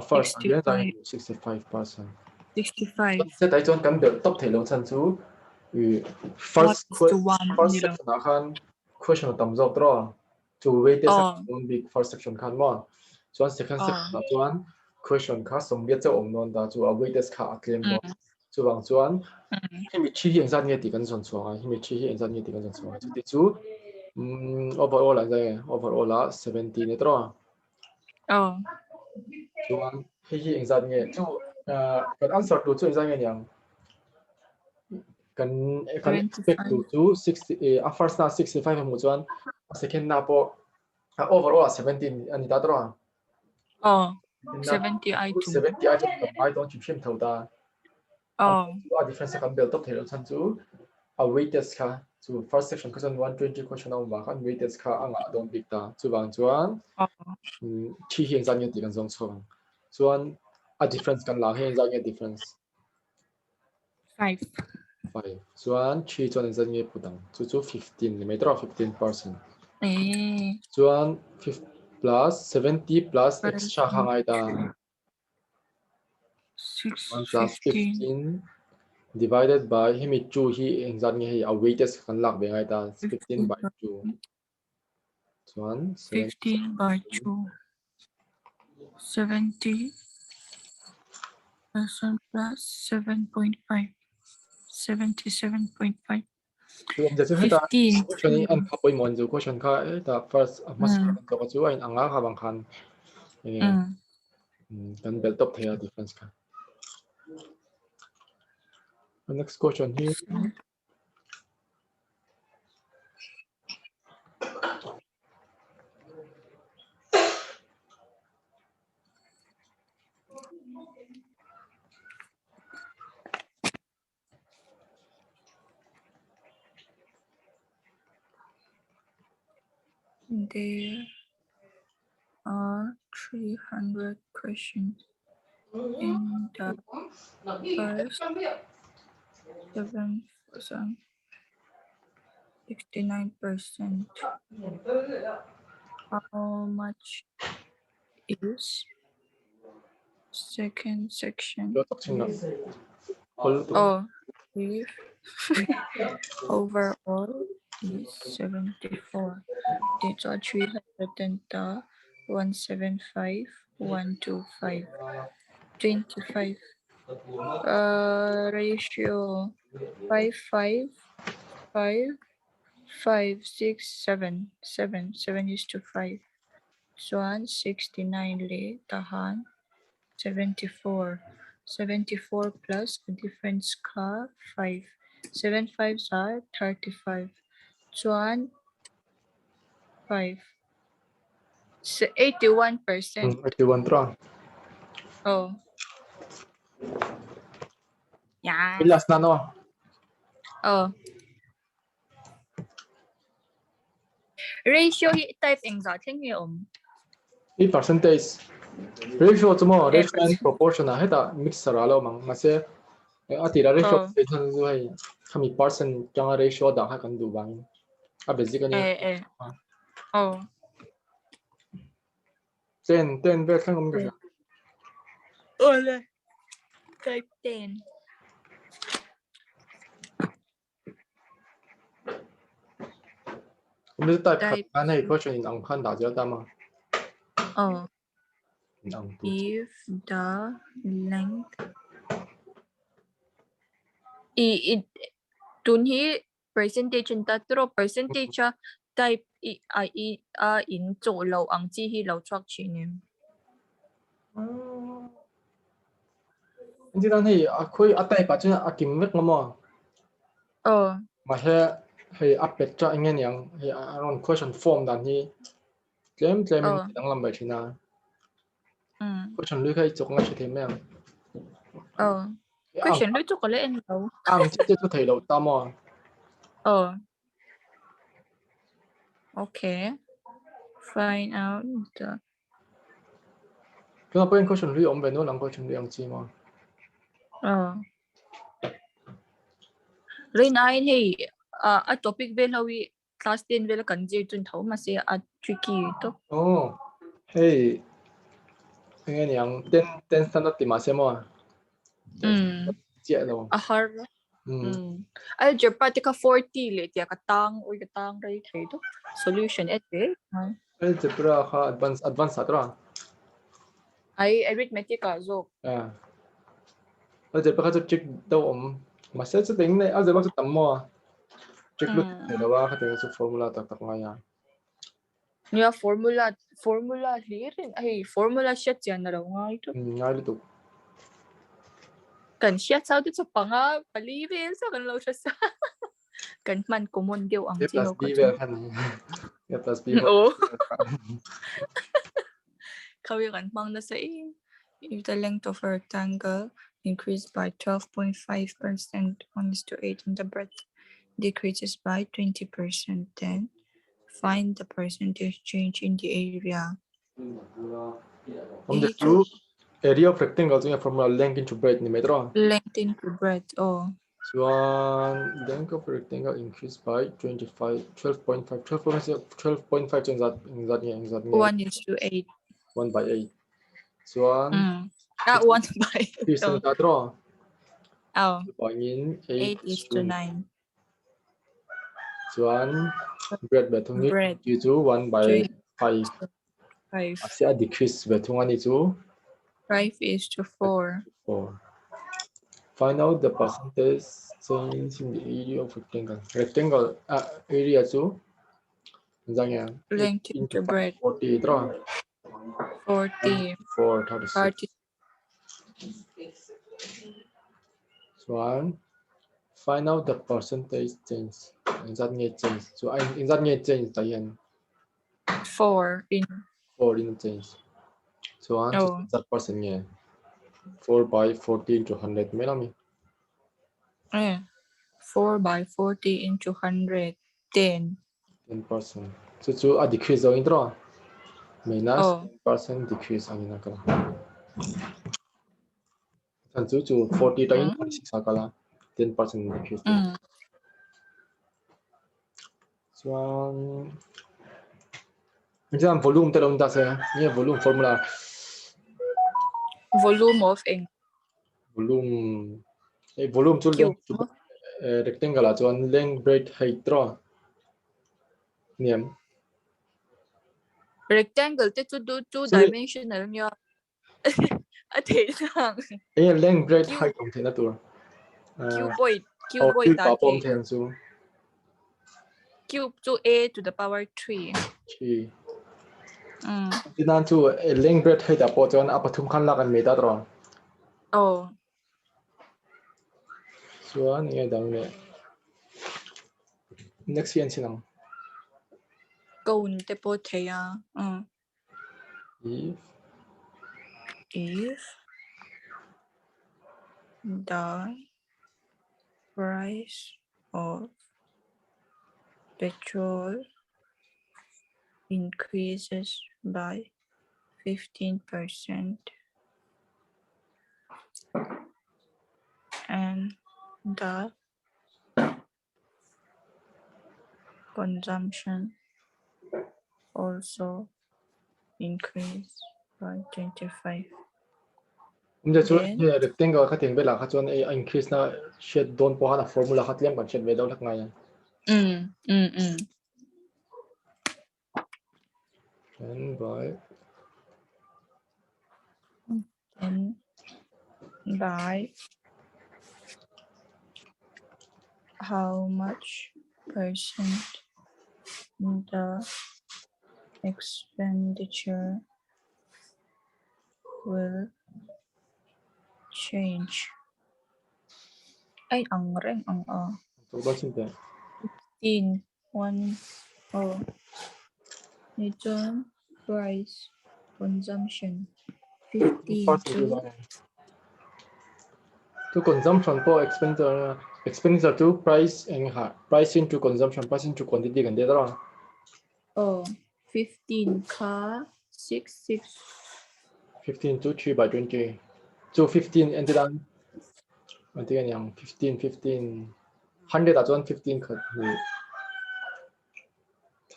First again tayo 65%. 65. Sa tayo chon kan build top thelo chan chu first section na kan question tam job draw to weighted section big first section kan mo. Chuan second section na chuan question ka som bia cha om non da chu a weighted ka claim mo. Chu wang chuan himi chi hian zan nge ti kan son chuang himi chi hian zan nge ti kan son chuang chu ti chu overall la zai overall la 70 ne draw. Chuan hi exam nge chu kan answer to chu exam nge yang kan expect to 60 first na 65 mo chuan second na po overall 17 ani ta draw. 70 I2. 70 I don't chim thau ta. A difference kan build up thelo chan chu a weighted ka chu first section question 120 question on ba kan weighted ka anga don big ta chu wang chuan chi hi exam nge ti kan zong chuang chuan a difference kan la he exam nge difference 5. Chuan 3 chuan exam nge putang chu 15 ni mai draw 15%. Eh. Chuan plus 70 plus extra hangai ta 1 plus 15 divided by himi 2 hi exam nge hi a weighted kan lak be ngai ta 15 by 2. Chuan 15 by 2. 70 plus 7.5. 77.5. 15. Question ni an kapoi mon ju question ka ta first mas ka ka chu ain anga ka bang khan kan bel top thea difference ka. Next question here. There are 300 questions in the first 7%, 69%. How much is second section? Oh, if overall is 74. These are 310, 175, 125, 25. Ratio 5, 5, 5, 5, 6, 7. 7 is to 5. So 69 le tahan 74. 74 plus the difference ka 5. 7 5s are 35. So 5. 81%. 81 tra. Oh. Yeah. Ilas na no. Oh. Ratio hi type exactly yung 이 percentage ratio 怎么 ratio and proportion à hết à mix ra lo mang mà sẽ tỉ là ratio sẽ thân rồi kami percent chẳng ratio đã hay cần đủ bằng bây giờ cái này oh ten về thằng ông cái Ole. Type 10. Bây giờ type anh hay question in ông khăn đã giờ ta mà If the length dun hi percentage ta tro percentage type in chỗ lâu ang chi hi lâu chuak chi ni anh anh hay khôi type bắt chứ kim vết mà mà hay update cho anh nghe hay around question form đàn hi claim đang làm bài thế nào question lưu hay chụp ngay cho thêm em question lưu chụp có lẽ anh đâu ang chỉ cho thầy đầu ta mà okay find out the cái nào bên question lưu ông bên nó làm question lưu ông chi mà lên ai thì topic về lâu class 10 về là cần gì tuân thủ mà sẽ tricky to hey nghe nhàng ten standard thì mà xem mà chết rồi har algebra tika 40 le tia katang rai thei to solution ete algebra ha advanced atra ai arithmetic zo algebra ka check đâu mà sẽ tính này algebra sẽ tầm mà check lúc thì đâu á cái số formula tak ngay à nya formula lirin ai formula sheet yan na raw nga ito ngay lúc kan sheet sao dito sa panga palibin sa kan law siya sa kan man common dew ang sino ko A plus B kawi kan mang na sa if the length of a rectangle increased by 12.5%, 1:8, and the breadth decreases by 20%, then find the percentage change in the area. Area of rectangle so from length into breadth ni metro. Length into breadth, So length of rectangle increased by 12.5 in that 1:8. 1/8. So 1/8. Here's the draw. 8:9. So breadth between due to 1/5. 5. Asia decrease between 1 to 5:4. Find out the percentage change in the area of rectangle. Rectangle area to length into breadth 40 draw. 40. 36. So find out the percentage change. In that need change. So in that need change Diane. 4 in change. So that percent yeah. 4 by 40 into 100 melami. 4 by 40 into 100. 10%. So decrease ang draw. Minus 10% decrease ang inakala. 단수 주 40 to 26 아까라 10% increase. So Exam volume terong ta sa ni volume formula Volume of ink. volume volume chu Cube. rectangle a chuan length breadth height draw niam Rectangle te chu two dimensional nya. A thể thang. length breadth height om thena tur Cuboid. cube Cuboid pa ta pom the. then chu Cube to a to the power 3. 3 tinan chu length breadth height a po chuan a pathum khan la kan me ta draw Oh. chuan nge dang ne next yen sinang Cone te po the ya. if If the price of petrol increases by 15% and the consumption also increase by 25. Umja chu rectangle kha teng bela kha chuan increase na shed don po hana formula kha tlem kan shed ve do lak ngai and by how much percent the expenditure will change. Ay, ang reng, ang to ba simple 15, 1, Return price consumption 15 to consumption po expenditure to price and price into consumption price into quantity kan de dara 15 ka 6 15 to 3 by 20 so 15 and then nanti kan yang 15 100 a chuan 15 kha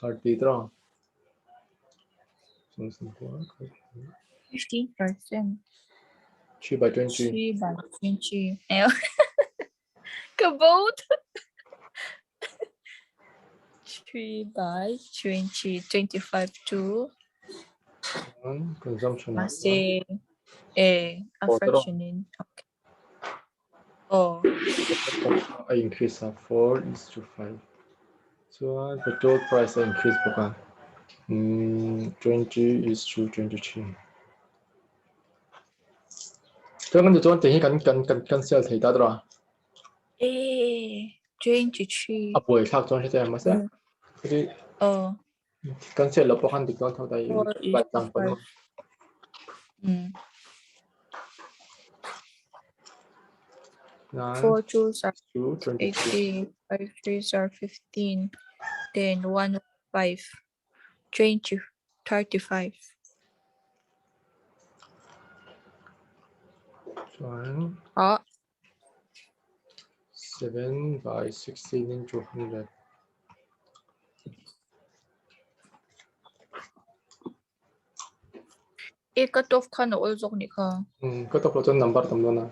30 dara so 15%. 3 by 20 3 by 20. Kabot. 3 by 20. 25 to consumption masih a fraction in. Okay. I increase 4:5 so the total price increase boka 20:23 Jangan tu tuan tehi kan sel thei ta dra 23. apoi thak tuan hita masa jadi kan sel lo pokan dik tuan thau dai ba tang pon 4 twos are 23 80, 5 threes are 15, then 1 5, 20, 35. Tuan 7 by 16 into 100 cut off ka na also ni ka. Kau tahu tuan number tam mana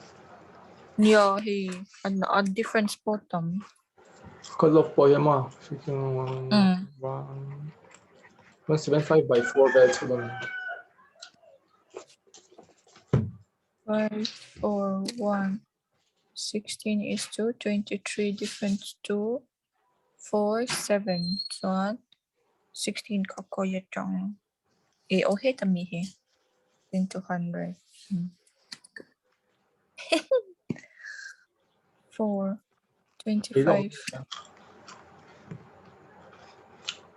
Yeah, he a different spot tam. Cut off po yang mah 175 by 4 bells ko 5, 4, 1, 16 is to 23 difference to 4, 7. So 16 ka ko yatong. Okay tami he. Into 100. 4, 25.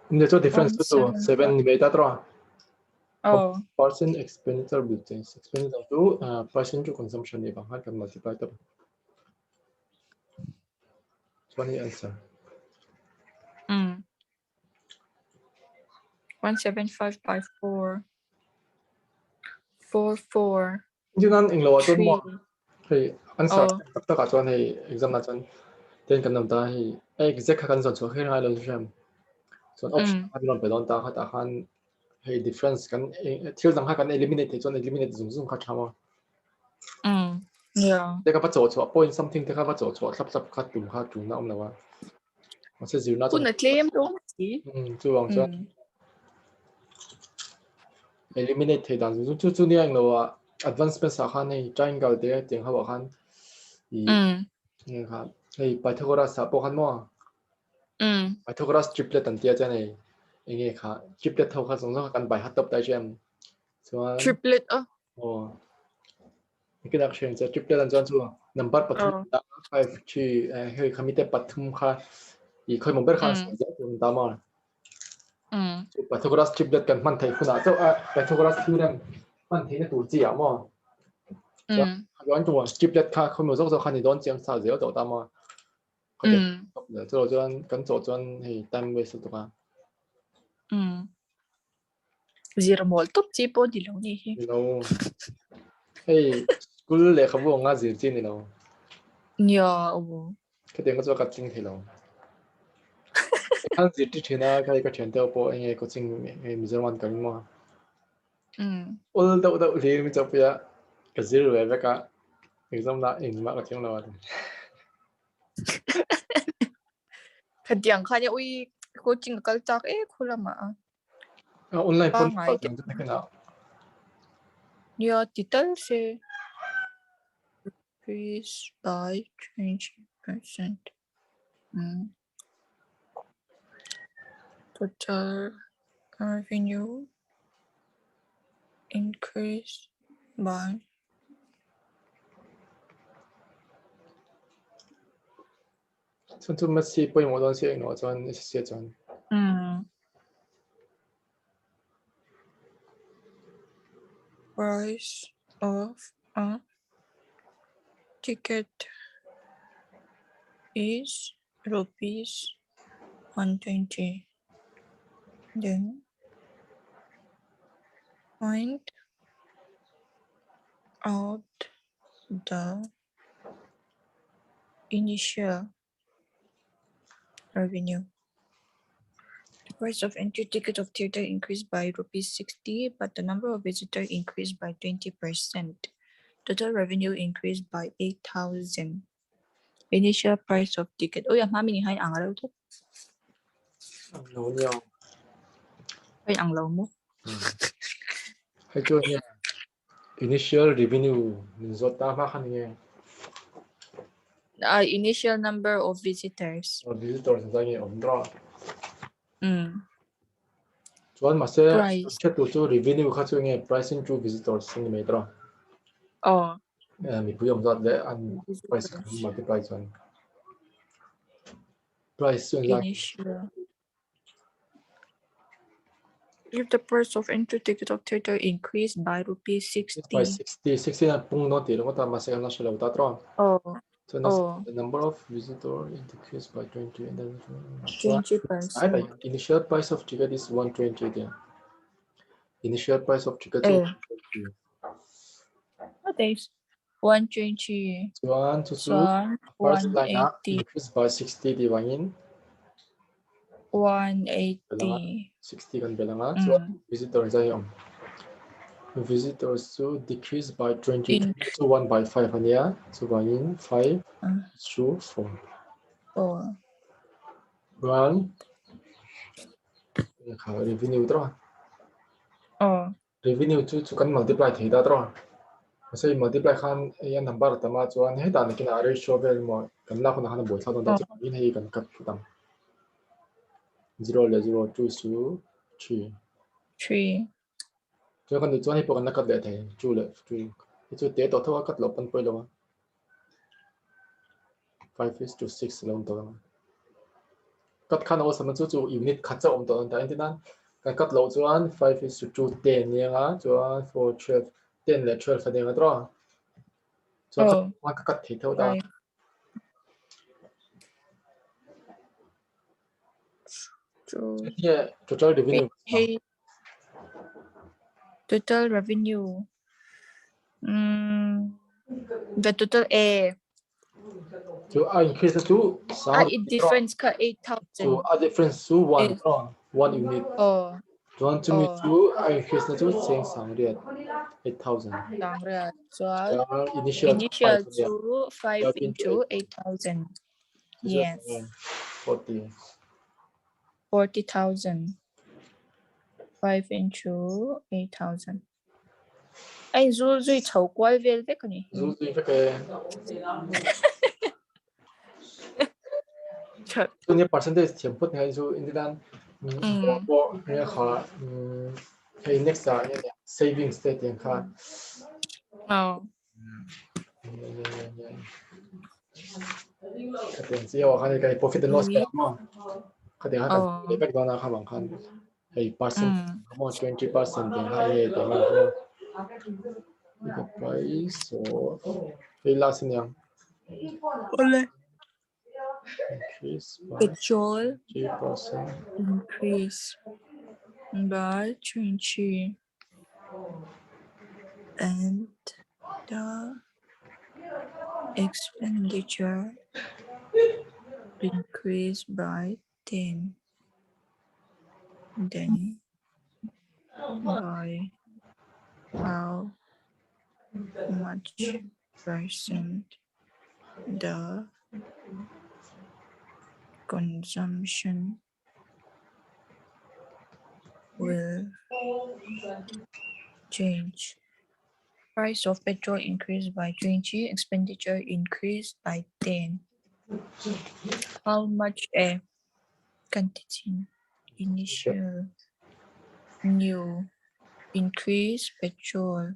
Hindi tu difference tu 7 beta tro percent expenditure between expenditure to percent to consumption ni bang kan multiply tu so ni answer 175 by 4. 4, 4. Jangan inglaw tu mo thì anh sợ tất cả cho này exam là chọn tên cần làm ta thì exact kan chọn số khi hai lần xem chọn option kan làm phải đón ta khát ta kan hay difference kan thiếu rằng kan eliminate thì chọn eliminate dùng dùng khát chama yeah thế các bắt chỗ point something thế các bắt chỗ sắp sắp khát trùng nào nào mà sẽ dừng nó chọn kuna claim đúng gì chú vòng chọn eliminate thì đang dùng chú ní anh nào advancement sao kan này triangle thế tiếng how kan thì nghe kan thì Pythagoras sao bộ kan mua Pythagoras triplet anh tia cho này nghe kan triplet thâu kan dùng nó kan bài hát tập đại xem triplet cái đặc trưng cho triplet anh chọn chú number pathum đã 5 3 hơi khamite pathum kha ý khơi một bên khá sẽ dễ dùng ta mà Pythagoras triplet kan man thấy khuna cho Pythagoras theorem man thấy nó tủ chỉ à mà cho anh chung triplet kha khơi một dốc dốc kha thì đón chiang sa dễ cho ta mà có thể cho anh cần cho anh thì time waste tụ cả zero molto tipo di lo ni no hey school lệ không có ngã gì trên này đâu yeah cái tiếng cho cắt chính thì đâu anh gì trên cái chuyện đâu po anh có chính Mizo man cái mà ôi đâu thì mình chấp ya cái zero về cái exam đã in mà cái tiếng nào kadiang kanya uy coaching kaltak khula ma online phone ngai cái nào yeah title se increase by 20%. Total revenue increase by 좀 몇시 보이 모던 시행 어전 시전 price of a ticket is rupees 120. Then find out the initial revenue. The price of entry ticket of theater increased by rupees 60, but the number of visitors increased by 20%. Total revenue increased by 8,000. Initial price of ticket. Ôi, má mình hay ăn ở đâu thế? nấu nhiều Hay ăn lâu không? hay cho nha initial revenue mình rốt ta phát hành nghe Initial number of visitors. visitor 상당히 없더라 주한 맛에 Price. 전체 또 revenue 가중에 pricing 주 visitor 생기더라 미 부용자 내안 price multiply 전 price Initial. If the price of entry ticket of theater increased by rupees 60. By 60는 뽕노트 이런 것도 아마 세가 나실라고 따더라. So the number of visitors increased by 20 and then 20%. Initial price of ticket is 120 there. Initial price of ticket is 120. What is 120? So first line up increased by 60 dividing 180. 60 kan bilangan. So visitor saya visitors to decrease by 20 to 1 by 5 a니야. So going 5 to 4. 1 revenue 들어. revenue to kan multiply 되다 들어. 그래서 이 multiply 한 이 number 담아 좋아하는 해다 느끼는 아래 쇼벨 뭐 감나거나 하는 뭐 사던다 인 회의 간 값부담. 0 0 2 2 3 cho con được cho hết bộ nó cắt để thầy chu lại chu tế tổ thâu cắt lọc phân quay luôn 5:6 luôn tổ cắt khăn ô sắm chu unit cắt cho ông tổ tại nên cái cắt lọc cho anh 5:2 10 nha cho 4 12 10 là 12 phải được rồi cho cắt thì theo đó total revenue total revenue The total A. So I increase to It difference ka 8,000. So I difference to 1 1 unit. Oh. 1 to me to I increase to saying 300 8,000. So initial to 5 into 8,000. Yes. 40,000. 5 into 8,000. Anh du duy chầu quay về thế cái này. Du duy cái so ni percentage thiam phut ngai so in dan bo ne kha hey next savings state yang kha cái gì cái profit and loss mà cái đấy cái back down là bằng khan hey percent more 20% then hay then the price so hey last yang increase by petrol 3% increase by 20 and the expenditure increase by 10 then by how much percent the consumption will change. Price of petrol increased by 20, expenditure increased by 10. How much a quantity initial new increase petrol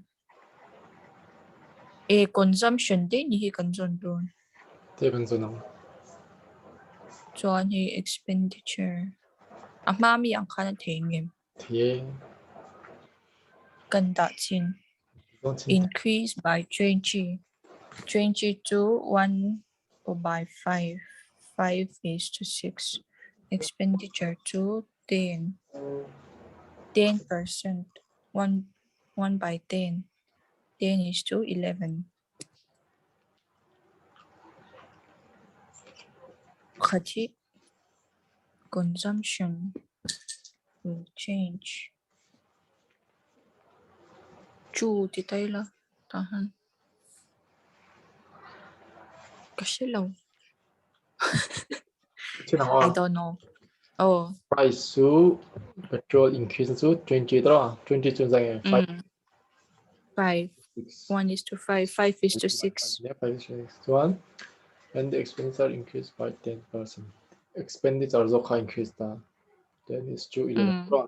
a consumption din hi consumption so hi expenditure mami ang kana thengem ganda chin increase by 20 to 1 by 5 is to 6 expenditure to 10% 1 by 10 is to 11 khati consumption will change chu ti tay la tahan kasi law I don't know price to petrol increase to 20 20 to 5 1 is to 5 5 is to 6 yeah 5 is to 1 and the expenditure increased by 10%. Expenditure also increased then is to 11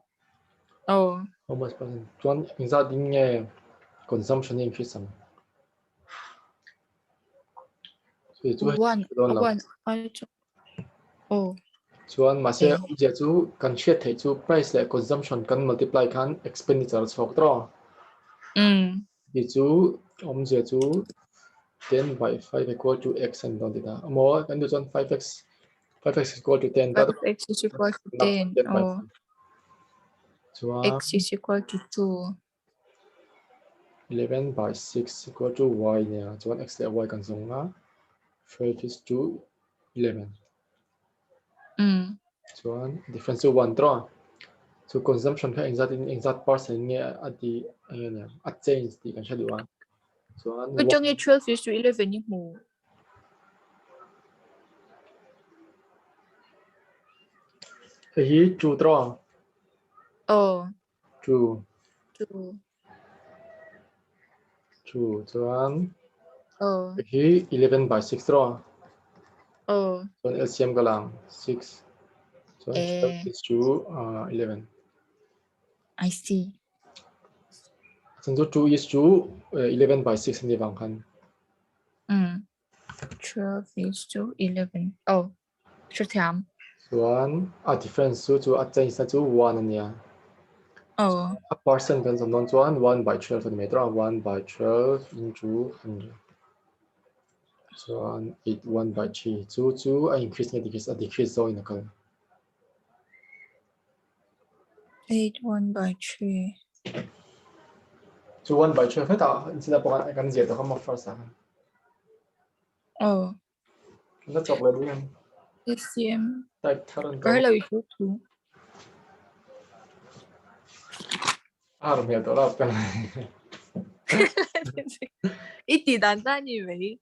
how much percent? One exact consumption increase so it's one chuan ma se je chu kan hriat thei chu price le consumption kan multiply khan expenditure chhok tro hi chu je chu 10 by 5 equal to x and don't da more kan du chuan 5x is equal to 10 5x is equal to 10 x is equal to 2 11 by 6 equal to y nya chuan x le y kan zong na 12 is to 11 chuan difference to 1 tro so consumption ka exact percent nge ati ania a change ti kan shadu an chuan 12 is to 11 ni mu hi 2 tro 2 chuan hi 11 by 6 tro chuan LCM ka lang 6 chuan 12 is to 11 I see so 2 is to 11 by 6 ni bang khan 12 is to 11 sure thiam chuan a difference to a change to 1 ania a percent kan non chuan 1 by 12 ni metro 1 by 12 into 100 chuan 8 1 by 3 chu a increase ni decrease zo in a kal 8 1 by 3 chu 1 by 12 ta instead of kan zia to kama first Oh, nó chọc lại đúng không? SCM. Type 다른 거. Or hello, issue too. 알아, mẹ đó là cái Iti 단단히 왜?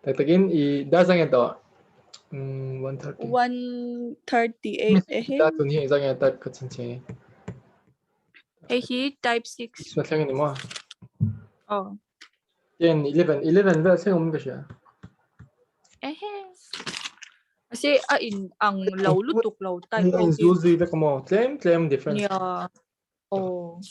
Tagin i da상에다 130. 138 다 돈이 이상에 type 그 천천히. he type 6. 무슨 생각이 뭐? Oh. 얘는 11 왜 생각 없는 것이야? Kasi ang law lutok law type Ang okay. zuzu ibe como claim difference. Yeah. Oh.